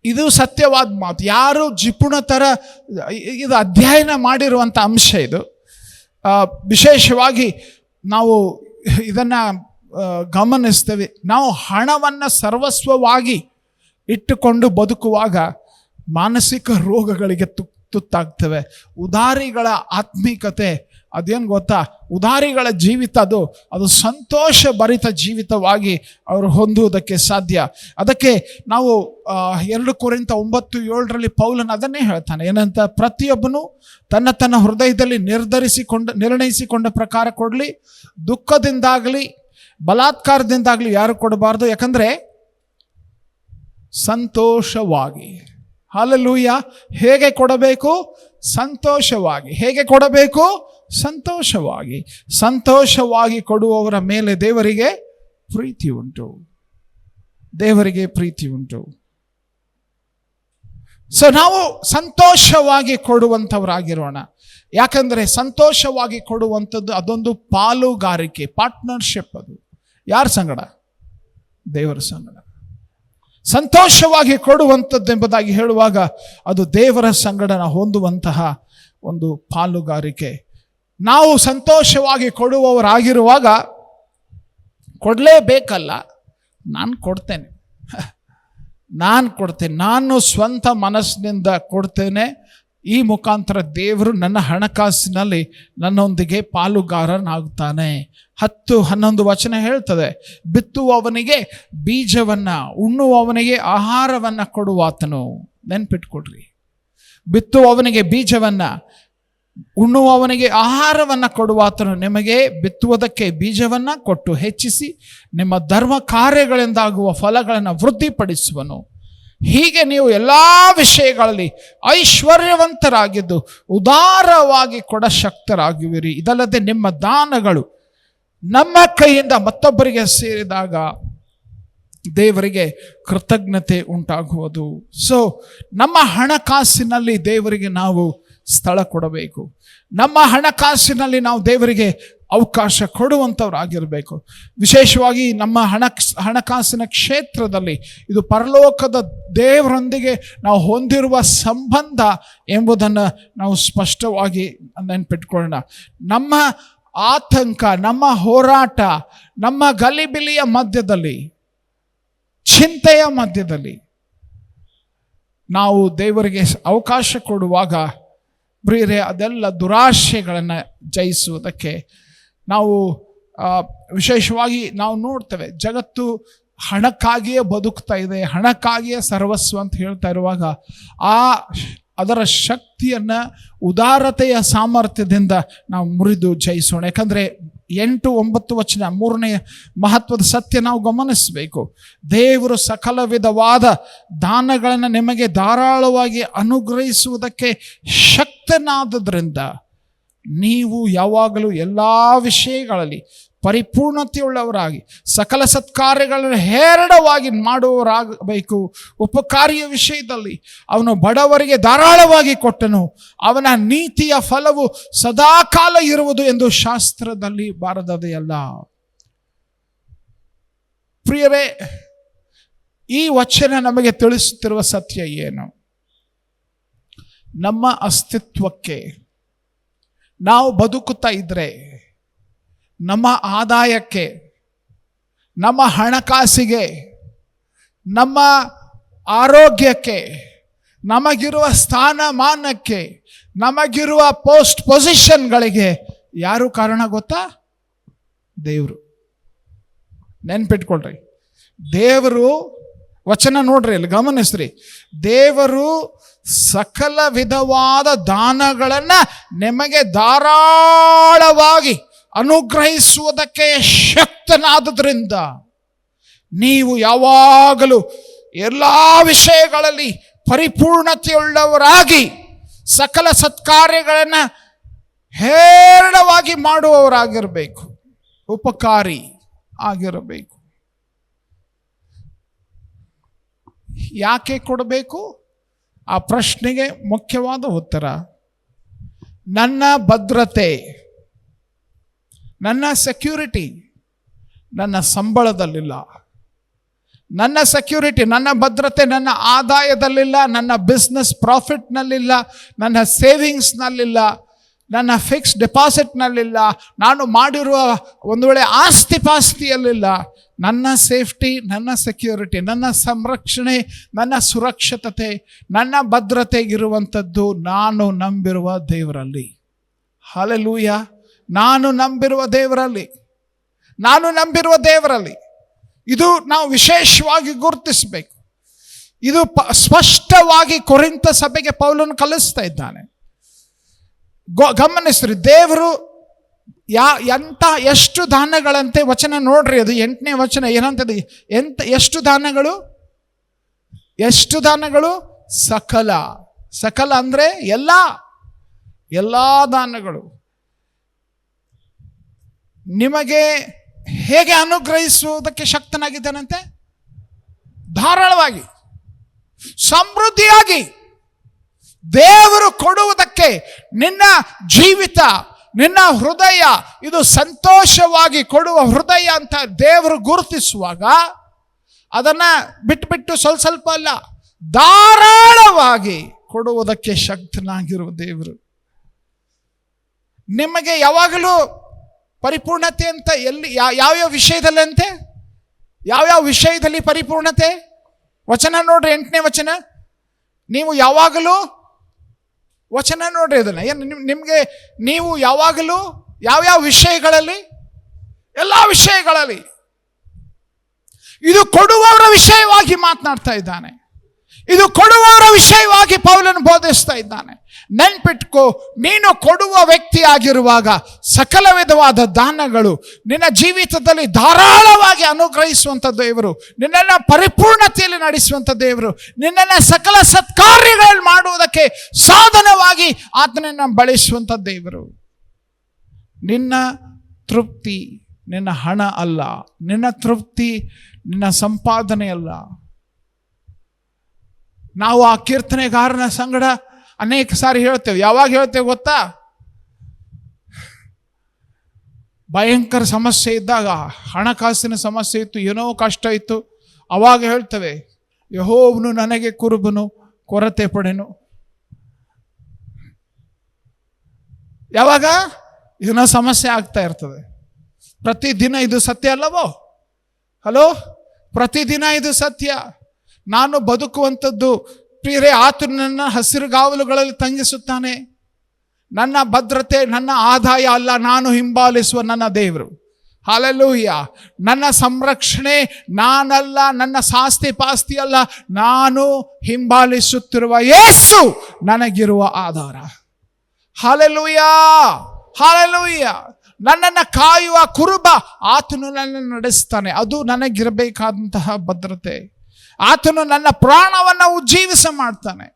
S1: ಇದು ಸತ್ಯವಾದ ಮಾತು. ಯಾರು ಜಿಪುಣ ಥರ ಇದು ಅಧ್ಯಯನ ಮಾಡಿರುವಂಥ ಅಂಶ ಇದು. ವಿಶೇಷವಾಗಿ ನಾವು ಇದನ್ನು ಗಮನಿಸ್ತೇವೆ. ನಾವು ಹಣವನ್ನು ಸರ್ವಸ್ವವಾಗಿ ಇಟ್ಟುಕೊಂಡು ಬದುಕುವಾಗ ಮಾನಸಿಕ ರೋಗಗಳಿಗೆ ತುತ್ತಾಗ್ತೇವೆ. ಉದಾರಿಗಳ ಆತ್ಮಿಕತೆ ಅದೇನು ಗೊತ್ತಾ, ಉದಾರಿಗಳ ಜೀವಿತ ಅದು ಸಂತೋಷ ಭರಿತ ಜೀವಿತವಾಗಿ ಅವರು ಹೊಂದುವುದಕ್ಕೆ ಸಾಧ್ಯ. ಅದಕ್ಕೆ ನಾವು 2 ಕೊರಿಂಥ 9:7 ಪೌಲನು ಅದನ್ನೇ ಹೇಳ್ತಾನೆ. ಏನಂತ, ಪ್ರತಿಯೊಬ್ಬನು ತನ್ನ ಹೃದಯದಲ್ಲಿ ನಿರ್ಣಯಿಸಿಕೊಂಡ ಪ್ರಕಾರ ಕೊಡಲಿ, ದುಃಖದಿಂದಾಗಲಿ ಬಲಾತ್ಕಾರದಿಂದಾಗಲಿ ಯಾರು ಕೊಡಬಾರ್ದು. ಯಾಕಂದರೆ ಸಂತೋಷವಾಗಿ. ಹಲ್ಲೆಲೂಯ. ಹೇಗೆ ಕೊಡಬೇಕು? ಸಂತೋಷವಾಗಿ. ಹೇಗೆ ಕೊಡಬೇಕು? ಸಂತೋಷವಾಗಿ. ಸಂತೋಷವಾಗಿ ಕೊಡುವವರ ಮೇಲೆ ದೇವರಿಗೆ ಪ್ರೀತಿ ಉಂಟು. ಸೊ ನಾವು ಸಂತೋಷವಾಗಿ ಕೊಡುವಂಥವರಾಗಿರೋಣ. ಯಾಕಂದರೆ ಸಂತೋಷವಾಗಿ ಕೊಡುವಂಥದ್ದು ಅದೊಂದು ಪಾಲುಗಾರಿಕೆ, ಪಾರ್ಟ್ನರ್ಶಿಪ್. ಅದು ಯಾರ ಸಂಗಡ? ದೇವರ ಸಂಗಡ. ಸಂತೋಷವಾಗಿ ಕೊಡುವಂಥದ್ದೆಂಬುದಾಗಿ ಹೇಳುವಾಗ ಅದು ದೇವರ ಸಂಗಡನ ಹೊಂದುವಂತಹ ಒಂದು ಪಾಲುಗಾರಿಕೆ. ನಾವು ಸಂತೋಷವಾಗಿ ಕೊಡುವವರಾಗಿರುವಾಗ ಕೊಡಲೇಬೇಕಲ್ಲ, ನಾನು ಕೊಡ್ತೇನೆ, ನಾನು ಸ್ವಂತ ಮನಸ್ಸಿನಿಂದ ಕೊಡ್ತೇನೆ. ಈ ಮುಖಾಂತರ ದೇವರು ನನ್ನ ಹಣಕಾಸಿನಲ್ಲಿ ನನ್ನೊಂದಿಗೆ ಪಾಲುಗಾರನಾಗ್ತಾನೆ. 10-11 ವಚನ ಹೇಳ್ತದೆ, ಬಿತ್ತುವವನಿಗೆ ಬೀಜವನ್ನು, ಉಣ್ಣುವವನಿಗೆ ಆಹಾರವನ್ನು ಕೊಡುವಾತನು. ನೆನ್ಪಿಟ್ಕೊಡ್ರಿ, ಬಿತ್ತುವವನಿಗೆ ಬೀಜವನ್ನು, ಉಣ್ಣುವವನಿಗೆ ಆಹಾರವನ್ನು ಕೊಡುವಾತನು ನಿಮಗೆ ಬಿತ್ತುವುದಕ್ಕೆ ಬೀಜವನ್ನು ಕೊಟ್ಟು ಹೆಚ್ಚಿಸಿ ನಿಮ್ಮ ಧರ್ಮ ಕಾರ್ಯಗಳಿಂದಾಗುವ ಫಲಗಳನ್ನು ವೃದ್ಧಿಪಡಿಸುವನು. ಹೀಗೆ ನೀವು ಎಲ್ಲ ವಿಷಯಗಳಲ್ಲಿ ಐಶ್ವರ್ಯವಂತರಾಗಿದ್ದು ಉದಾರವಾಗಿ ಕೊಡಶಕ್ತರಾಗುವಿರಿ. ಇದಲ್ಲದೆ ನಿಮ್ಮ ದಾನಗಳು ನಮ್ಮ ಕೈಯಿಂದ ಮತ್ತೊಬ್ಬರಿಗೆ ಸೇರಿದಾಗ ದೇವರಿಗೆ ಕೃತಜ್ಞತೆ ಉಂಟಾಗುವುದು. ಸೊ ನಮ್ಮ ಹಣಕಾಸಿನಲ್ಲಿ ದೇವರಿಗೆ ನಾವು ಸ್ಥಳ ಕೊಡಬೇಕು. ನಮ್ಮ ಹಣಕಾಸಿನಲ್ಲಿ ನಾವು ದೇವರಿಗೆ ಅವಕಾಶ ಕೊಡುವಂಥವರಾಗಿರಬೇಕು. ವಿಶೇಷವಾಗಿ ನಮ್ಮ ಹಣಕಾಸಿನ ಕ್ಷೇತ್ರದಲ್ಲಿ ಇದು ಪರಲೋಕದ ದೇವರೊಂದಿಗೆ ನಾವು ಹೊಂದಿರುವ ಸಂಬಂಧ ಎಂಬುದನ್ನು ನಾವು ಸ್ಪಷ್ಟವಾಗಿ ನೆನಪಿಟ್ಕೊಳ್ಳೋಣ. ನಮ್ಮ ಆತಂಕ, ನಮ್ಮ ಹೋರಾಟ, ನಮ್ಮ ಗಲಿಬಿಲಿಯ ಮಧ್ಯದಲ್ಲಿ, ಚಿಂತೆಯ ಮಧ್ಯದಲ್ಲಿ ನಾವು ದೇವರಿಗೆ ಅವಕಾಶ ಕೊಡುವಾಗ ಪ್ರಿಯರೇ, ಅದೆಲ್ಲ ದುರಾಶೆಗಳನ್ನು ಜಯಿಸುವುದಕ್ಕೆ ನಾವು ವಿಶೇಷವಾಗಿ ನಾವು ನೋಡ್ತೇವೆ. ಜಗತ್ತು ಹಣಕ್ಕಾಗಿಯೇ ಬದುಕ್ತಾ ಇದೆ, ಹಣಕ್ಕಾಗಿಯೇ ಸರ್ವಸ್ವ ಅಂತ ಹೇಳ್ತಾ ಇರುವಾಗ ಅದರ ಶಕ್ತಿಯನ್ನು ಉದಾರತೆಯ ಸಾಮರ್ಥ್ಯದಿಂದ ನಾವು ಮುರಿದು ಜಯಿಸೋಣ. ಯಾಕಂದರೆ 8-9 ವಚನ 3ನೇ ಮಹತ್ವದ ಸತ್ಯ ನಾವು ಗಮನಿಸಬೇಕು. ದೇವರು ಸಕಲ ವಿಧವಾದ ದಾನಗಳನ್ನು ನಿಮಗೆ ಧಾರಾಳವಾಗಿ ಅನುಗ್ರಹಿಸುವುದಕ್ಕೆ ಶಕ್ತನಾದದ್ರಿಂದ ನೀವು ಯಾವಾಗಲೂ ಎಲ್ಲ ವಿಷಯಗಳಲ್ಲಿ ಪರಿಪೂರ್ಣತೆಯುಳ್ಳವರಾಗಿ ಸಕಲ ಸತ್ಕಾರ್ಯಗಳನ್ನು ಹೇರಳವಾಗಿ ಮಾಡುವವರಾಗಬೇಕು. ಉಪಕಾರಿಯ ವಿಷಯದಲ್ಲಿ ಅವನು ಬಡವರಿಗೆ ಧಾರಾಳವಾಗಿ ಕೊಟ್ಟನು, ಅವನ ನೀತಿಯ ಫಲವು ಸದಾಕಾಲ ಇರುವುದು ಎಂದು ಶಾಸ್ತ್ರದಲ್ಲಿ ಬರೆದದೆಯಲ್ಲ. ಪ್ರಿಯರೇ, ಈ ವಚನ ನಮಗೆ ತಿಳಿಸುತ್ತಿರುವ ಸತ್ಯ ಏನು? ನಮ್ಮ ಅಸ್ತಿತ್ವಕ್ಕೆ, ನಾವು ಬದುಕುತ್ತಾ ಇದ್ರೆ, ನಮ್ಮ ಆದಾಯಕ್ಕೆ, ನಮ್ಮ ಹಣಕಾಸಿಗೆ, ನಮ್ಮ ಆರೋಗ್ಯಕ್ಕೆ, ನಮಗಿರುವ ಸ್ಥಾನಮಾನಕ್ಕೆ, ನಮಗಿರುವ ಪೊಸಿಷನ್ಗಳಿಗೆ ಯಾರು ಕಾರಣ ಗೊತ್ತಾ? ದೇವರು. ನೆನ್ಪಿಟ್ಕೊಳ್ರಿ, ದೇವರು, ವಚನ ನೋಡ್ರಿ, ಅಲ್ಲಿ ಗಮನಿಸ್ರಿ, ದೇವರು ಸಕಲ ವಿಧವಾದ ದಾನಗಳನ್ನು ನಿಮಗೆ ಧಾರಾಳವಾಗಿ ಅನುಗ್ರಹಿಸುವುದಕ್ಕೆ ಶಕ್ತನಾದದ್ರಿಂದ ನೀವು ಯಾವಾಗಲೂ ಎಲ್ಲ ವಿಷಯಗಳಲ್ಲಿ ಪರಿಪೂರ್ಣತೆಯುಳ್ಳವರಾಗಿ ಸಕಲ ಸತ್ಕಾರ್ಯಗಳನ್ನು ಹೇರಳವಾಗಿ ಮಾಡುವವರಾಗಿರಬೇಕು, ಉಪಕಾರಿ ಆಗಿರಬೇಕು. ಯಾಕೆ ಕೊಡಬೇಕು? ಆ ಪ್ರಶ್ನೆಗೆ ಮುಖ್ಯವಾದ ಉತ್ತರ, ನನ್ನ ಭದ್ರತೆ, ನನ್ನ ಸೆಕ್ಯೂರಿಟಿ ನನ್ನ ಸಂಬಳದಲ್ಲಿಲ್ಲ. ನನ್ನ ಸೆಕ್ಯೂರಿಟಿ, ನನ್ನ ಭದ್ರತೆ ನನ್ನ ಆದಾಯದಲ್ಲಿಲ್ಲ, ನನ್ನ ಬಿಸ್ನೆಸ್ ಪ್ರಾಫಿಟ್ನಲ್ಲಿಲ್ಲ, ನನ್ನ ಸೇವಿಂಗ್ಸ್ನಲ್ಲಿಲ್ಲ, ನನ್ನ ಫಿಕ್ಸ್ ಡೆಪಾಸಿಟ್ನಲ್ಲಿಲ್ಲ, ನಾನು ಮಾಡಿರುವ ಒಂದು ವೇಳೆ ಆಸ್ತಿ ಪಾಸ್ತಿಯಲ್ಲಿಲ್ಲ. ನನ್ನ ಸೇಫ್ಟಿ, ನನ್ನ ಸೆಕ್ಯೂರಿಟಿ, ನನ್ನ ಸಂರಕ್ಷಣೆ, ನನ್ನ ಸುರಕ್ಷತೆ, ನನ್ನ ಭದ್ರತೆ ಇರುವಂಥದ್ದು ನಾನು ನಂಬಿರುವ ದೇವರಲ್ಲಿ. ಹಲ್ಲೆಲೂಯ. ನಾನು ನಂಬಿರುವ ದೇವರಲ್ಲಿ, ನಾನು ನಂಬಿರುವ ದೇವರಲ್ಲಿ. ಇದು ನಾವು ವಿಶೇಷವಾಗಿ ಗುರುತಿಸಬೇಕು. ಇದು ಸ್ಪಷ್ಟವಾಗಿ ಕೊರಿಂಥ ಸಭೆಗೆ ಪೌಲನು ಕಲಿಸ್ತಾ ಇದ್ದಾನೆ. ಗಮನಿಸ್ರಿ, ದೇವರು ಎಷ್ಟು ದಾನಗಳಂತೆ, ವಚನ ನೋಡ್ರಿ, ಅದು 8ನೇ ವಚನ ಏನಂತದೆ? ಎಷ್ಟು ದಾನಗಳು? ಎಷ್ಟು ದಾನಗಳು? ಸಕಲ. ಸಕಲ ಅಂದ್ರೆ ಎಲ್ಲ ದಾನಗಳು ನಿಮಗೆ ಹೇಗೆ ಅನುಗ್ರಹಿಸುವುದಕ್ಕೆ ಶಕ್ತನಾಗಿದ್ದಾನಂತೆ? ಧಾರಾಳವಾಗಿ, ಸಮೃದ್ಧಿಯಾಗಿ. ದೇವರು ಕೊಡುವುದಕ್ಕೆ ನಿನ್ನ ಜೀವಿತ, ನಿನ್ನ ಹೃದಯ ಇದು ಸಂತೋಷವಾಗಿ ಕೊಡುವ ಹೃದಯ ಅಂತ ದೇವರು ಗುರುತಿಸುವಾಗ ಅದನ್ನ ಬಿಟ್ಟು ಸ್ವಲ್ಪ ಅಲ್ಲ, ಧಾರಾಳವಾಗಿ ಕೊಡುವುದಕ್ಕೆ ಶಕ್ತನಾಗಿರುವ ದೇವರು. ನಿಮಗೆ ಯಾವಾಗಲೂ ಪರಿಪೂರ್ಣತೆ ಅಂತ ಎಲ್ಲಿ, ಯಾವ್ಯಾವ ವಿಷಯದಲ್ಲಂತೆ? ಯಾವ್ಯಾವ ವಿಷಯದಲ್ಲಿ ಪರಿಪೂರ್ಣತೆ? ವಚನ ನೋಡ್ರಿ, 8ನೇ ವಚನ. ನೀವು ಯಾವಾಗಲೂ, ವಚನ ನೋಡ್ರಿ ಅದನ್ನ, ನಿಮಗೆ ನೀವು ಯಾವಾಗಲೂ ಯಾವ್ಯಾವ ವಿಷಯಗಳಲ್ಲಿ? ಎಲ್ಲ ವಿಷಯಗಳಲ್ಲಿ. ಇದು ಕೊಡುವವರ ವಿಷಯವಾಗಿ ಮಾತನಾಡ್ತಾ ಇದ್ದಾನೆ. ಇದು ಕೊಡುವವರ ವಿಷಯವಾಗಿ ಪೌಲನು ಬೋಧಿಸ್ತಾ ಇದ್ದಾನೆ. ನೆನ್ಪಿಟ್ಕೋ, ನೀನು ಕೊಡುವ ವ್ಯಕ್ತಿ ಆಗಿರುವಾಗ ಸಕಲ ವಿಧವಾದ ದಾನಗಳು ನಿನ್ನ ಜೀವಿತದಲ್ಲಿ ಧಾರಾಳವಾಗಿ ಅನುಗ್ರಹಿಸುವಂಥ ದೇವರು, ನಿನ್ನನ್ನು ಪರಿಪೂರ್ಣತೆಯಲ್ಲಿ ನಡೆಸುವಂಥ ದೇವರು, ನಿನ್ನನ್ನು ಸಕಲ ಸತ್ಕಾರ್ಯಗಳು ಮಾಡುವುದಕ್ಕೆ ಸಾಧನವಾಗಿ ಆತನನ್ನು ಬಳಸುವಂಥ ದೇವರು. ನಿನ್ನ ತೃಪ್ತಿ ನಿನ್ನ ಹಣ ಅಲ್ಲ, ನಿನ್ನ ತೃಪ್ತಿ ನಿನ್ನ ಸಂಪಾದನೆ ಅಲ್ಲ. ನಾವು ಆ ಕೀರ್ತನೆಗಾರನ ಸಂಗಡ ಅನೇಕ ಸಾರಿ ಹೇಳ್ತೇವೆ. ಯಾವಾಗ ಹೇಳ್ತೇವೆ ಗೊತ್ತಾ? ಭಯಂಕರ ಸಮಸ್ಯೆ ಇದ್ದಾಗ, ಹಣಕಾಸಿನ ಸಮಸ್ಯೆ ಇತ್ತು, ಏನೋ ಕಷ್ಟ ಇತ್ತು, ಅವಾಗ ಹೇಳ್ತೇವೆ, ಯೆಹೋವನು ನನಗೆ ಕುರುಬನು, ಕೊರತೆ ಪಡೆನು. ಯಾವಾಗ? ಏನೋ ಸಮಸ್ಯೆ ಆಗ್ತಾ ಇರ್ತದೆ. ಪ್ರತಿದಿನ ಇದು ಸತ್ಯ ಅಲ್ಲವೋ? ಹಲೋ, ಪ್ರತಿದಿನ ಇದು ಸತ್ಯ. ನಾನು ಬದುಕುವಂಥದ್ದು ಪ್ರಿಯರೇ, ಆತನು ನನ್ನ ಹಸಿರುಗಾವಲುಗಳಲ್ಲಿ ತಂಗಿಸುತ್ತಾನೆ. ನನ್ನ ಭದ್ರತೆ ನನ್ನ ಆದಾಯ ಅಲ್ಲ, ನಾನು ಹಿಂಬಾಲಿಸುವ ನನ್ನ ದೇವರು. ಹಲ್ಲೆಲೂಯ. ನನ್ನ ಸಂರಕ್ಷಣೆ ನಾನಲ್ಲ, ನನ್ನ ಆಸ್ತಿ ಪಾಸ್ತಿ ಅಲ್ಲ, ನಾನು ಹಿಂಬಾಲಿಸುತ್ತಿರುವ ಯೇಸು ನನಗಿರುವ ಆಧಾರ. Hallelujah, hallelujah. ನನ್ನನ್ನು ಕಾಯುವ ಕುರುಬ, ಆತನು ನನ್ನನ್ನು ನಡೆಸ್ತಾನೆ. ಅದು ನನಗಿರಬೇಕಾದಂತಹ ಭದ್ರತೆ. ಆತನು ನನ್ನ ಪ್ರಾಣವನ್ನು ಉಜ್ಜೀವಿಸ ಮಾಡ್ತಾನೆ.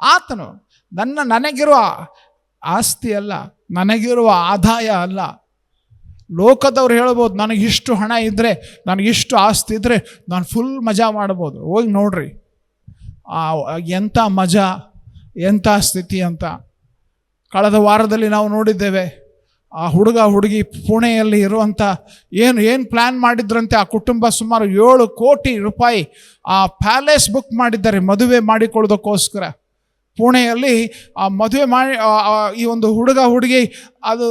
S1: ಆತನು ನನಗಿರುವ ಆಸ್ತಿ ಅಲ್ಲ, ನನಗಿರುವ ಆದಾಯ ಅಲ್ಲ. ಲೋಕದವ್ರು ಹೇಳ್ಬೋದು, ನನಗಿಷ್ಟು ಹಣ ಇದ್ದರೆ, ನನಗಿಷ್ಟು ಆಸ್ತಿ ಇದ್ದರೆ ನಾನು ಫುಲ್ ಮಜಾ ಮಾಡ್ಬೋದು. ಹೋಗಿ ನೋಡ್ರಿ ಎಂಥ ಮಜಾ, ಎಂಥ ಸ್ಥಿತಿ ಅಂತ. ಕಳೆದ ವಾರದಲ್ಲಿ ನಾವು ನೋಡಿದ್ದೇವೆ. ಆ ಹುಡುಗ ಹುಡುಗಿ ಪುಣೆಯಲ್ಲಿ ಇರುವಂಥ ಏನು ಪ್ಲ್ಯಾನ್ ಮಾಡಿದ್ರಂತೆ. ಆ ಕುಟುಂಬ ಸುಮಾರು 7 ಕೋಟಿ ರೂಪಾಯಿ ಆ ಪ್ಯಾಲೇಸ್ ಬುಕ್ ಮಾಡಿದ್ದಾರೆ ಮದುವೆ ಮಾಡಿಕೊಳ್ಳೋದಕ್ಕೋಸ್ಕರ. ಪುಣೆಯಲ್ಲಿ ಆ ಮದುವೆ ಮಾಡಿ ಈ ಒಂದು ಹುಡುಗ ಹುಡುಗಿ ಅದು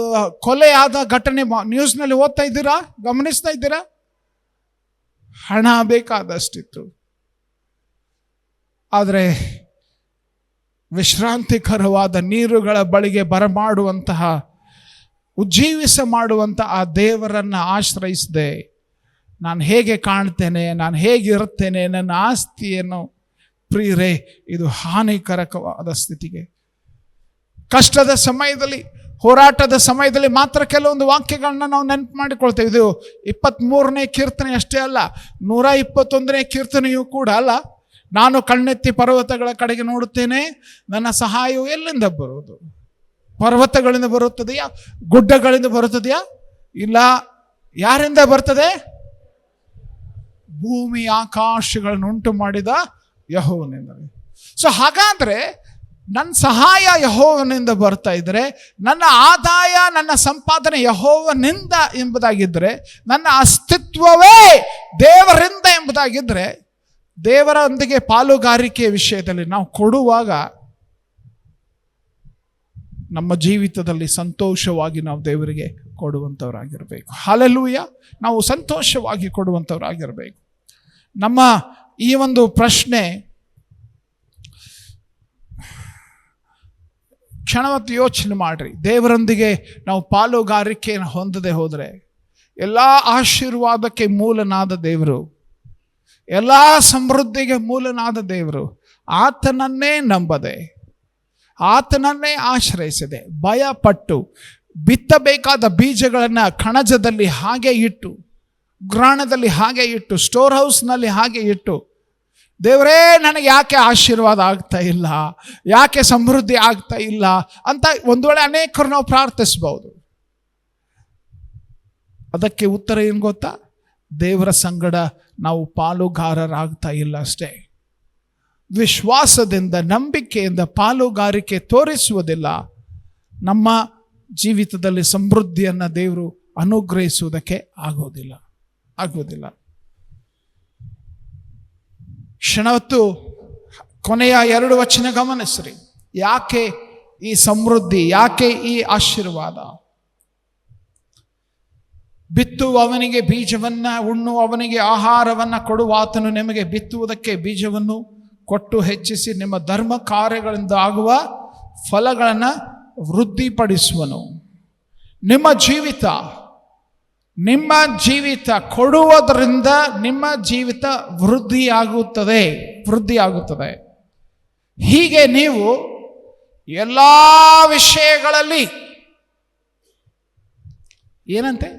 S1: ಕೊಲೆ ಆದ ಘಟನೆ ನ್ಯೂಸ್ನಲ್ಲಿ ಓದ್ತಾ ಇದ್ದೀರಾ, ಗಮನಿಸ್ತಾ ಇದ್ದೀರಾ? ಹಣ ಬೇಕಾದಷ್ಟಿತ್ತು. ಆದರೆ ವಿಶ್ರಾಂತಿಕರವಾದ ನೀರುಗಳ ಬಳಿಗೆ ಬರಮಾಡುವಂತಹ, ಉಜ್ಜೀವಿಸ ಮಾಡುವಂಥ ಆ ದೇವರನ್ನು ಆಶ್ರಯಿಸದೆ ನಾನು ಹೇಗೆ ಕಾಣ್ತೇನೆ, ನಾನು ಹೇಗಿರುತ್ತೇನೆ, ನನ್ನ ಆಸ್ತಿಯನ್ನು, ಪ್ರಿಯರೇ, ಇದು ಹಾನಿಕರಕವಾದ ಸ್ಥಿತಿಗೆ. ಕಷ್ಟದ ಸಮಯದಲ್ಲಿ, ಹೋರಾಟದ ಸಮಯದಲ್ಲಿ ಮಾತ್ರ ಕೆಲವೊಂದು ವಾಕ್ಯಗಳನ್ನ ನಾವು ನೆನಪು ಮಾಡಿಕೊಳ್ತೇವೆ. ಇದು 23ನೇ ಕೀರ್ತನೆ ಅಷ್ಟೇ ಅಲ್ಲ, 121ನೇ ಕೀರ್ತನೆಯೂ ಕೂಡ ಅಲ್ಲ. ನಾನು ಕಣ್ಣೆತ್ತಿ ಪರ್ವತಗಳ ಕಡೆಗೆ ನೋಡುತ್ತೇನೆ, ನನ್ನ ಸಹಾಯವು ಎಲ್ಲಿಂದ ಬರುವುದು? ಪರ್ವತಗಳಿಂದ ಬರುತ್ತದೆಯಾ? ಗುಡ್ಡಗಳಿಂದ ಬರುತ್ತದೆಯಾ? ಇಲ್ಲ. ಯಾರಿಂದ ಬರ್ತದೆ? ಭೂಮಿ ಆಕಾಶಗಳನ್ನು ಉಂಟು ಮಾಡಿದ ಯೆಹೋವನಿಂದ. ಸೊ ಹಾಗಾದ್ರೆ ನನ್ನ ಸಹಾಯ ಯೆಹೋವನಿಂದ ಬರ್ತಾ ಇದ್ರೆ, ನನ್ನ ಆದಾಯ, ನನ್ನ ಸಂಪಾದನೆ ಯೆಹೋವನಿಂದ ಎಂಬುದಾಗಿದ್ದರೆ, ನನ್ನ ಅಸ್ತಿತ್ವವೇ ದೇವರಿಂದ ಎಂಬುದಾಗಿದ್ದರೆ, ದೇವರೊಂದಿಗೆ ಪಾಲುಗಾರಿಕೆಯ ವಿಷಯದಲ್ಲಿ ನಾವು ಕೊಡುವಾಗ ನಮ್ಮ ಜೀವಿತದಲ್ಲಿ ಸಂತೋಷವಾಗಿ ನಾವು ದೇವರಿಗೆ ಕೊಡುವಂಥವರಾಗಿರಬೇಕು. ಹಲ್ಲೆಲೂಯ. ನಾವು ಸಂತೋಷವಾಗಿ ಕೊಡುವಂಥವರಾಗಿರಬೇಕು. ನಮ್ಮ ಈ ಒಂದು ಪ್ರಶ್ನೆ ಕ್ಷಣವತ್ತು ಯೋಚನೆ ಮಾಡ್ರಿ. ದೇವರೊಂದಿಗೆ ನಾವು ಪಾಲುಗಾರಿಕೆಯನ್ನು ಹೊಂದದೆ ಹೋದರೆ, ಎಲ್ಲ ಆಶೀರ್ವಾದಕ್ಕೆ ಮೂಲನಾದ ದೇವರು, ಎಲ್ಲ ಸಮೃದ್ಧಿಗೆ ಮೂಲನಾದ ದೇವರು, ಆತನನ್ನೇ ನಂಬದೆ, ಆತನನ್ನೇ ಆಶ್ರಯಿಸದೆ, ಭಯಪಟ್ಟು ಬಿತ್ತಬೇಕಾದ ಬೀಜಗಳನ್ನು ಕಣಜದಲ್ಲಿ ಹಾಗೆ ಇಟ್ಟು, ಗ್ರಾಣದಲ್ಲಿ ಹಾಗೆ ಇಟ್ಟು, ಸ್ಟೋರ್ ಹೌಸ್ನಲ್ಲಿ ಹಾಗೆ ಇಟ್ಟು, ದೇವರೇ ನನಗೆ ಯಾಕೆ ಆಶೀರ್ವಾದ ಆಗ್ತಾ ಇಲ್ಲ, ಯಾಕೆ ಸಮೃದ್ಧಿ ಆಗ್ತಾ ಇಲ್ಲ ಅಂತ ಒಂದು ವೇಳೆ ಅನೇಕರು ನಾವು ಪ್ರಾರ್ಥಿಸಬಹುದು. ಅದಕ್ಕೆ ಉತ್ತರ ಏನು ಗೊತ್ತಾ? ದೇವರ ಸಂಗಡ ನಾವು ಪಾಲುಗಾರರಾಗ್ತಾ ಇಲ್ಲ ಅಷ್ಟೇ. ವಿಶ್ವಾಸದಿಂದ, ನಂಬಿಕೆಯಿಂದ ಪಾಲುಗಾರಿಕೆ ತೋರಿಸುವುದಿಲ್ಲ. ನಮ್ಮ ಜೀವಿತದಲ್ಲಿ ಸಮೃದ್ಧಿಯನ್ನು ದೇವರು ಅನುಗ್ರಹಿಸುವುದಕ್ಕೆ ಆಗೋದಿಲ್ಲ. ಕ್ಷಣವತ್ತು ಕೊನೆಯ 2 ವಚನ ಗಮನಿಸ್ರಿ. ಯಾಕೆ ಈ ಸಮೃದ್ಧಿ, ಯಾಕೆ ಈ ಆಶೀರ್ವಾದ? ಬಿತ್ತುವವನಿಗೆ ಬೀಜವನ್ನ, ಉಣ್ಣುವವನಿಗೆ ಆಹಾರವನ್ನ ಕೊಡುವ ಆತನು ನಿಮಗೆ ಬಿತ್ತುವುದಕ್ಕೆ ಬೀಜವನ್ನು ಕೊಟ್ಟು ಹೆಚ್ಚಿಸಿ ನಿಮ್ಮ ಧರ್ಮ ಕಾರ್ಯಗಳಿಂದ ಆಗುವ ಫಲಗಳನ್ನು ವೃದ್ಧಿಪಡಿಸುವನು. ನಿಮ್ಮ ಜೀವಿತ ಕೊಡುವುದರಿಂದ ನಿಮ್ಮ ಜೀವಿತ ವೃದ್ಧಿಯಾಗುತ್ತದೆ. ಹೀಗೆ ನೀವು ಎಲ್ಲ ವಿಷಯಗಳಲ್ಲಿ, ಏನಂತೆ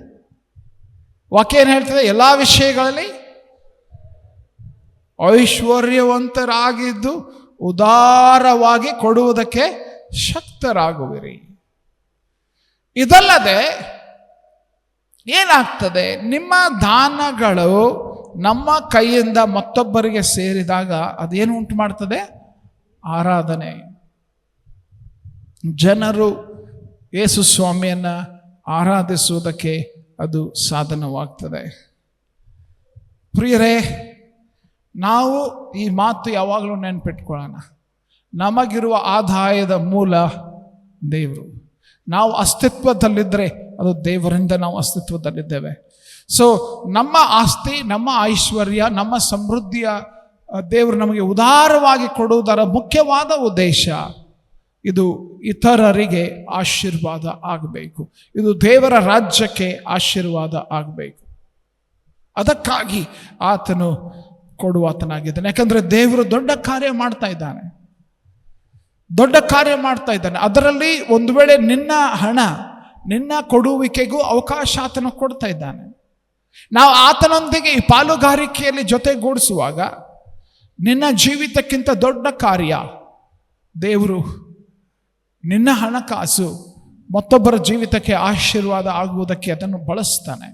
S1: ವಾಕ್ಯ ಏನು ಹೇಳ್ತದೆ? ಎಲ್ಲ ವಿಷಯಗಳಲ್ಲಿ ಐಶ್ವರ್ಯವಂತರಾಗಿದ್ದು ಉದಾರವಾಗಿ ಕೊಡುವುದಕ್ಕೆ ಶಕ್ತರಾಗುವಿರಿ. ಇದಲ್ಲದೆ ಏನಾಗ್ತದೆ? ನಿಮ್ಮ ದಾನಗಳು ನಮ್ಮ ಕೈಯಿಂದ ಮತ್ತೊಬ್ಬರಿಗೆ ಸೇರಿದಾಗ ಅದೇನು ಉಂಟು ಮಾಡ್ತದೆ? ಆರಾಧನೆ. ಜನರು ಯೇಸು ಸ್ವಾಮಿಯನ್ನು ಆರಾಧಿಸುವುದಕ್ಕೆ ಅದು ಸಾಧನವಾಗ್ತದೆ. ಪ್ರಿಯರೇ, ನಾವು ಈ ಮಾತು ಯಾವಾಗಲೂ ನೆನಪಿಟ್ಕೊಳ್ಳೋಣ. ನಮಗಿರುವ ಆದಾಯದ ಮೂಲ ದೇವರು. ನಾವು ಅಸ್ತಿತ್ವದಲ್ಲಿದ್ದರೆ ಅದು ದೇವರಿಂದ ನಾವು ಅಸ್ತಿತ್ವದಲ್ಲಿದ್ದೇವೆ. ಸೊ ನಮ್ಮ ಆಸ್ತಿ, ನಮ್ಮ ಐಶ್ವರ್ಯ, ನಮ್ಮ ಸಮೃದ್ಧಿಯ ದೇವರು ನಮಗೆ ಉದಾರವಾಗಿ ಕೊಡುವುದರ ಮುಖ್ಯವಾದ ಉದ್ದೇಶ ಇದು ಇತರರಿಗೆ ಆಶೀರ್ವಾದ ಆಗಬೇಕು. ಇದು ದೇವರ ರಾಜ್ಯಕ್ಕೆ ಆಶೀರ್ವಾದ ಆಗಬೇಕು. ಅದಕ್ಕಾಗಿ ಆತನು ಕೊಡುವಾತನಾಗಿದ್ದಾನೆ. ಯಾಕಂದ್ರೆ ದೇವರು ದೊಡ್ಡ ಕಾರ್ಯ ಮಾಡ್ತಾ ಇದ್ದಾನೆ, ದೊಡ್ಡ ಕಾರ್ಯ ಮಾಡ್ತಾ ಇದ್ದಾನೆ. ಅದರಲ್ಲಿ ಒಂದು ವೇಳೆ ನಿನ್ನ ಹಣ, ನಿನ್ನ ಕೊಡುವಿಕೆಗೂ ಅವಕಾಶ ಆತನು ಕೊಡ್ತಾ ಇದ್ದಾನೆ. ನಾವು ಆತನೊಂದಿಗೆ ಈ ಪಾಲುಗಾರಿಕೆಯಲ್ಲಿ ಜೊತೆಗೂಡಿಸುವಾಗ ನಿನ್ನ ಜೀವಿತಕ್ಕಿಂತ ದೊಡ್ಡ ಕಾರ್ಯ ದೇವರು ನಿನ್ನ ಹಣಕಾಸು ಮತ್ತೊಬ್ಬರ ಜೀವಿತಕ್ಕೆ ಆಶೀರ್ವಾದ ಆಗುವುದಕ್ಕೆ ಅದನ್ನು ಬಳಸ್ತಾನೆ.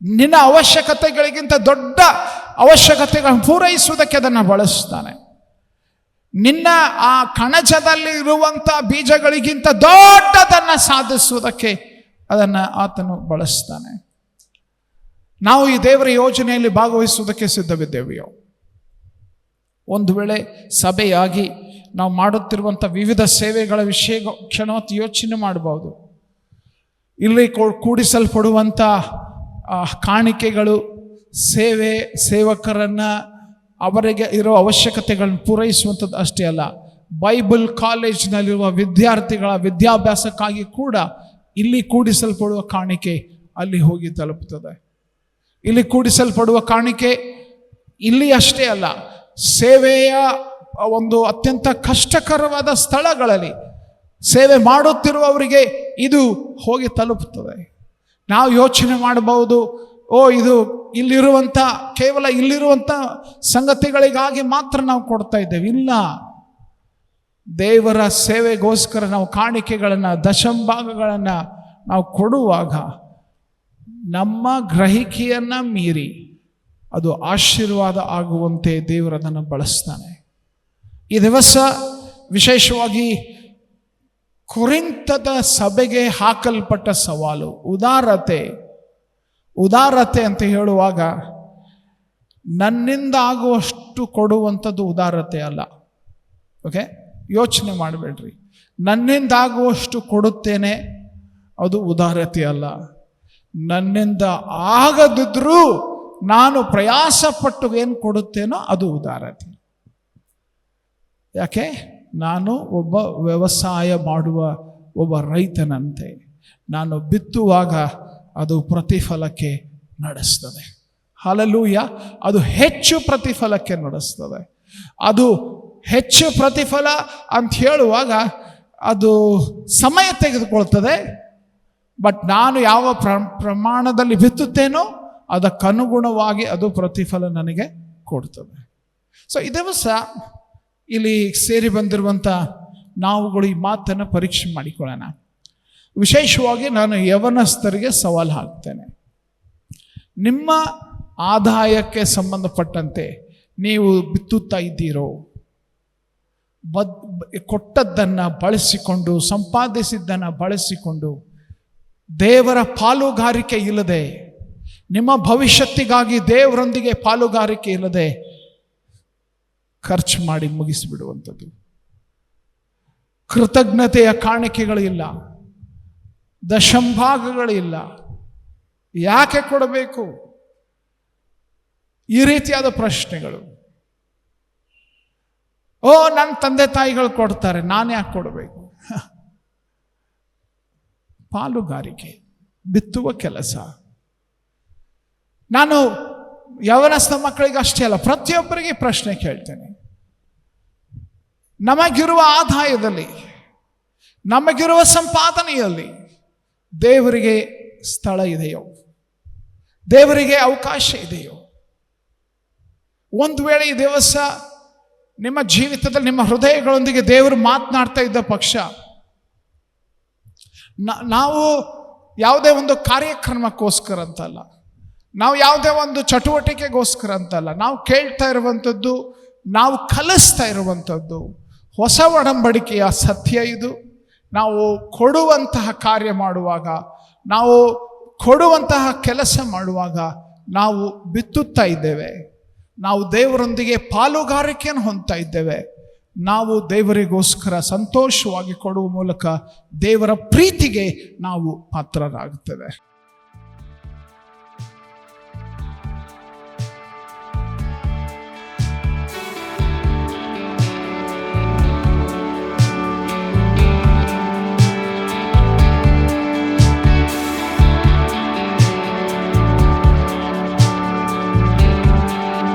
S1: ನಿನ್ನ ಅವಶ್ಯಕತೆಗಳಿಗಿಂತ ದೊಡ್ಡ ಅವಶ್ಯಕತೆಗಳನ್ನು ಪೂರೈಸುವುದಕ್ಕೆ ಅದನ್ನು ಬಳಸ್ತಾನೆ. ನಿನ್ನ ಆ ಕಣಜದಲ್ಲಿ ಇರುವಂಥ ಬೀಜಗಳಿಗಿಂತ ದೊಡ್ಡದನ್ನು ಸಾಧಿಸುವುದಕ್ಕೆ ಅದನ್ನು ಆತನು ಬಳಸ್ತಾನೆ. ನಾವು ಈ ದೇವರ ಯೋಜನೆಯಲ್ಲಿ ಭಾಗವಹಿಸುವುದಕ್ಕೆ ಸಿದ್ಧವಿದ್ದೇವೆಯೋ? ಒಂದು ವೇಳೆ ಸಭೆಯಾಗಿ ನಾವು ಮಾಡುತ್ತಿರುವಂಥ ವಿವಿಧ ಸೇವೆಗಳ ವಿಷಯ ಕ್ಷಣವತ್ತು ಯೋಚನೆ ಮಾಡಬಹುದು. ಇಲ್ಲಿ ಕೂಡಿಸಲ್ಪಡುವಂಥ ಕಾಣಿಕೆಗಳು ಸೇವಕರನ್ನು ಅವರಿಗೆ ಇರೋ ಅವಶ್ಯಕತೆಗಳನ್ನು ಪೂರೈಸುವಂಥದ್ದು ಅಷ್ಟೇ ಅಲ್ಲ, ಬೈಬಲ್ ಕಾಲೇಜಿನಲ್ಲಿರುವ ವಿದ್ಯಾರ್ಥಿಗಳ ವಿದ್ಯಾಭ್ಯಾಸಕ್ಕಾಗಿ ಕೂಡ ಇಲ್ಲಿ ಕೂಡಿಸಲ್ಪಡುವ ಕಾಣಿಕೆ ಅಲ್ಲಿ ಹೋಗಿ ತಲುಪುತ್ತದೆ. ಇಲ್ಲಿ ಕೂಡಿಸಲ್ಪಡುವ ಕಾಣಿಕೆ ಇಲ್ಲಿ ಅಷ್ಟೇ ಅಲ್ಲ, ಸೇವೆಯ ಒಂದು ಅತ್ಯಂತ ಕಷ್ಟಕರವಾದ ಸ್ಥಳಗಳಲ್ಲಿ ಸೇವೆ ಮಾಡುತ್ತಿರುವವರಿಗೆ ಇದು ಹೋಗಿ ತಲುಪುತ್ತದೆ. ನಾವು ಯೋಚನೆ ಮಾಡಬಹುದು, ಇದು ಇಲ್ಲಿರುವಂಥ ಕೇವಲ ಇಲ್ಲಿರುವಂಥ ಸಂಗತಿಗಳಿಗಾಗಿ ಮಾತ್ರ ನಾವು ಕೊಡ್ತಾ ಇದ್ದೇವೆ. ಇಲ್ಲ, ದೇವರ ಸೇವೆಗೋಸ್ಕರ ನಾವು ಕಾಣಿಕೆಗಳನ್ನು, ದಶಂಭಾಗಗಳನ್ನು ನಾವು ಕೊಡುವಾಗ ನಮ್ಮ ಗ್ರಹಿಕೆಯನ್ನು ಮೀರಿ ಅದು ಆಶೀರ್ವಾದ ಆಗುವಂತೆ ದೇವರದನ್ನು ಬಳಸ್ತಾನೆ. ಈ ದಿವಸ ವಿಶೇಷವಾಗಿ ಕೊರಿಂಥದ ಸಭೆಗೆ ಹಾಕಲ್ಪಟ್ಟ ಸವಾಲು ಉದಾರತೆ ಅಂತ ಹೇಳುವಾಗ ನನ್ನಿಂದ ಆಗುವಷ್ಟು ಕೊಡುವಂಥದ್ದು ಉದಾರತೆ ಅಲ್ಲ. ಓಕೆ, ಯೋಚನೆ ಮಾಡಬೇಡ್ರಿ. ನನ್ನಿಂದ ಆಗುವಷ್ಟು ಕೊಡುತ್ತೇನೆ, ಅದು ಉದಾರತೆ ಅಲ್ಲ. ನನ್ನಿಂದ ಆಗದಿದ್ರೂ ನಾನು ಪ್ರಯಾಸಪಟ್ಟು ಏನು ಕೊಡುತ್ತೇನೋ ಅದು ಉದಾರತೆ. ಯಾಕೆ? ನಾನು ಒಬ್ಬ ವ್ಯವಸಾಯ ಮಾಡುವ ಒಬ್ಬ ರೈತನಂತೆ ನಾನು ಬಿತ್ತುವಾಗ ಅದು ಪ್ರತಿಫಲಕ್ಕೆ ನಡೆಸ್ತದೆ. ಹಲ್ಲೆಲೂಯಾ. ಅದು ಹೆಚ್ಚು ಪ್ರತಿಫಲಕ್ಕೆ ನಡೆಸ್ತದೆ. ಅದು ಹೆಚ್ಚು ಪ್ರತಿಫಲ ಅಂತ ಹೇಳುವಾಗ ಅದು ಸಮಯ ತೆಗೆದುಕೊಳ್ತದೆ. ಬಟ್ ನಾನು ಯಾವ ಪ್ರಮಾಣದಲ್ಲಿ ಬಿತ್ತುತ್ತೇನೋ ಅದಕ್ಕನುಗುಣವಾಗಿ ಅದು ಪ್ರತಿಫಲ ನನಗೆ ಕೊಡ್ತದೆ. ಸೊ ಈ ದಿವಸ ಇಲ್ಲಿ ಸೇರಿ ಬಂದಿರುವಂಥ ನಾವುಗಳು ಈ ಮಾತನ್ನು ಪರೀಕ್ಷೆ ಮಾಡಿಕೊಳ್ಳೋಣ. ವಿಶೇಷವಾಗಿ ನಾನು ಯವನಸ್ಥರಿಗೆ ಸವಾಲು ಹಾಕ್ತೇನೆ. ನಿಮ್ಮ ಆದಾಯಕ್ಕೆ ಸಂಬಂಧಪಟ್ಟಂತೆ ನೀವು ಬಿತ್ತುತ್ತಾ ಇದ್ದೀರೋ? ಕೊಟ್ಟದ್ದನ್ನು ಬಳಸಿಕೊಂಡು, ಸಂಪಾದಿಸಿದ್ದನ್ನು ಬಳಸಿಕೊಂಡು, ದೇವರ ಪಾಲುಗಾರಿಕೆ ಇಲ್ಲದೆ, ನಿಮ್ಮ ಭವಿಷ್ಯತ್ತಿಗಾಗಿ ದೇವರೊಂದಿಗೆ ಪಾಲುಗಾರಿಕೆ ಇಲ್ಲದೆ ಖರ್ಚು ಮಾಡಿ ಮುಗಿಸಿಬಿಡುವಂಥದ್ದು. ಕೃತಜ್ಞತೆಯ ಕಾಣಿಕೆಗಳಿಲ್ಲ, ದಶಂಭಾಗಗಳಿಲ್ಲ. ಯಾಕೆ ಕೊಡಬೇಕು? ಈ ರೀತಿಯಾದ ಪ್ರಶ್ನೆಗಳು. ನನ್ನ ತಂದೆ ತಾಯಿಗಳು ಕೊಡ್ತಾರೆ, ನಾನು ಯಾಕೆ ಕೊಡಬೇಕು? ಪಾಲುಗಾರಿಕೆ, ಬಿತ್ತುವ ಕೆಲಸ. ನಾನು ಯವನಸ್ಥ ಮಕ್ಕಳಿಗೆ ಅಷ್ಟೇ ಅಲ್ಲ, ಪ್ರತಿಯೊಬ್ಬರಿಗೆ ಪ್ರಶ್ನೆ ಕೇಳ್ತೇನೆ. ನಮಗಿರುವ ಆದಾಯದಲ್ಲಿ, ನಮಗಿರುವ ಸಂಪಾದನೆಯಲ್ಲಿ ದೇವರಿಗೆ ಸ್ಥಳ ಇದೆಯೋ? ದೇವರಿಗೆ ಅವಕಾಶ ಇದೆಯೋ? ಒಂದು ವೇಳೆ ಈ ದಿವಸ ನಿಮ್ಮ ಜೀವಿತದಲ್ಲಿ, ನಿಮ್ಮ ಹೃದಯಗಳೊಂದಿಗೆ ದೇವರು ಮಾತನಾಡ್ತಾ ಇದ್ದ ಪಕ್ಷ, ನಾವು ಯಾವುದೇ ಒಂದು ಕಾರ್ಯಕ್ರಮಕ್ಕೋಸ್ಕರ ಅಂತಲ್ಲ, ನಾವು ಯಾವುದೇ ಒಂದು ಚಟುವಟಿಕೆಗೋಸ್ಕರ ಅಂತಲ್ಲ, ನಾವು ಕೇಳ್ತಾ ಇರುವಂಥದ್ದು, ನಾವು ಕಲಿಸ್ತಾ ಇರುವಂಥದ್ದು ಹೊಸ ಒಡಂಬಡಿಕೆಯ ಸತ್ಯ ಇದು. ನಾವು ಕೊಡುವಂತಹ ಕಾರ್ಯ ಮಾಡುವಾಗ, ನಾವು ಕೊಡುವಂತಹ ಕೆಲಸ ಮಾಡುವಾಗ ನಾವು ಬಿತ್ತುತ್ತಾ ಇದ್ದೇವೆ. ನಾವು ದೇವರೊಂದಿಗೆ ಪಾಲುಗಾರಿಕೆಯನ್ನು ಹೊಂದ್ತಾ ಇದ್ದೇವೆ. ನಾವು ದೇವರಿಗೋಸ್ಕರ ಸಂತೋಷವಾಗಿ ಕೊಡುವ ಮೂಲಕ ದೇವರ ಪ್ರೀತಿಗೆ ನಾವು ಪಾತ್ರರಾಗುತ್ತೇವೆ.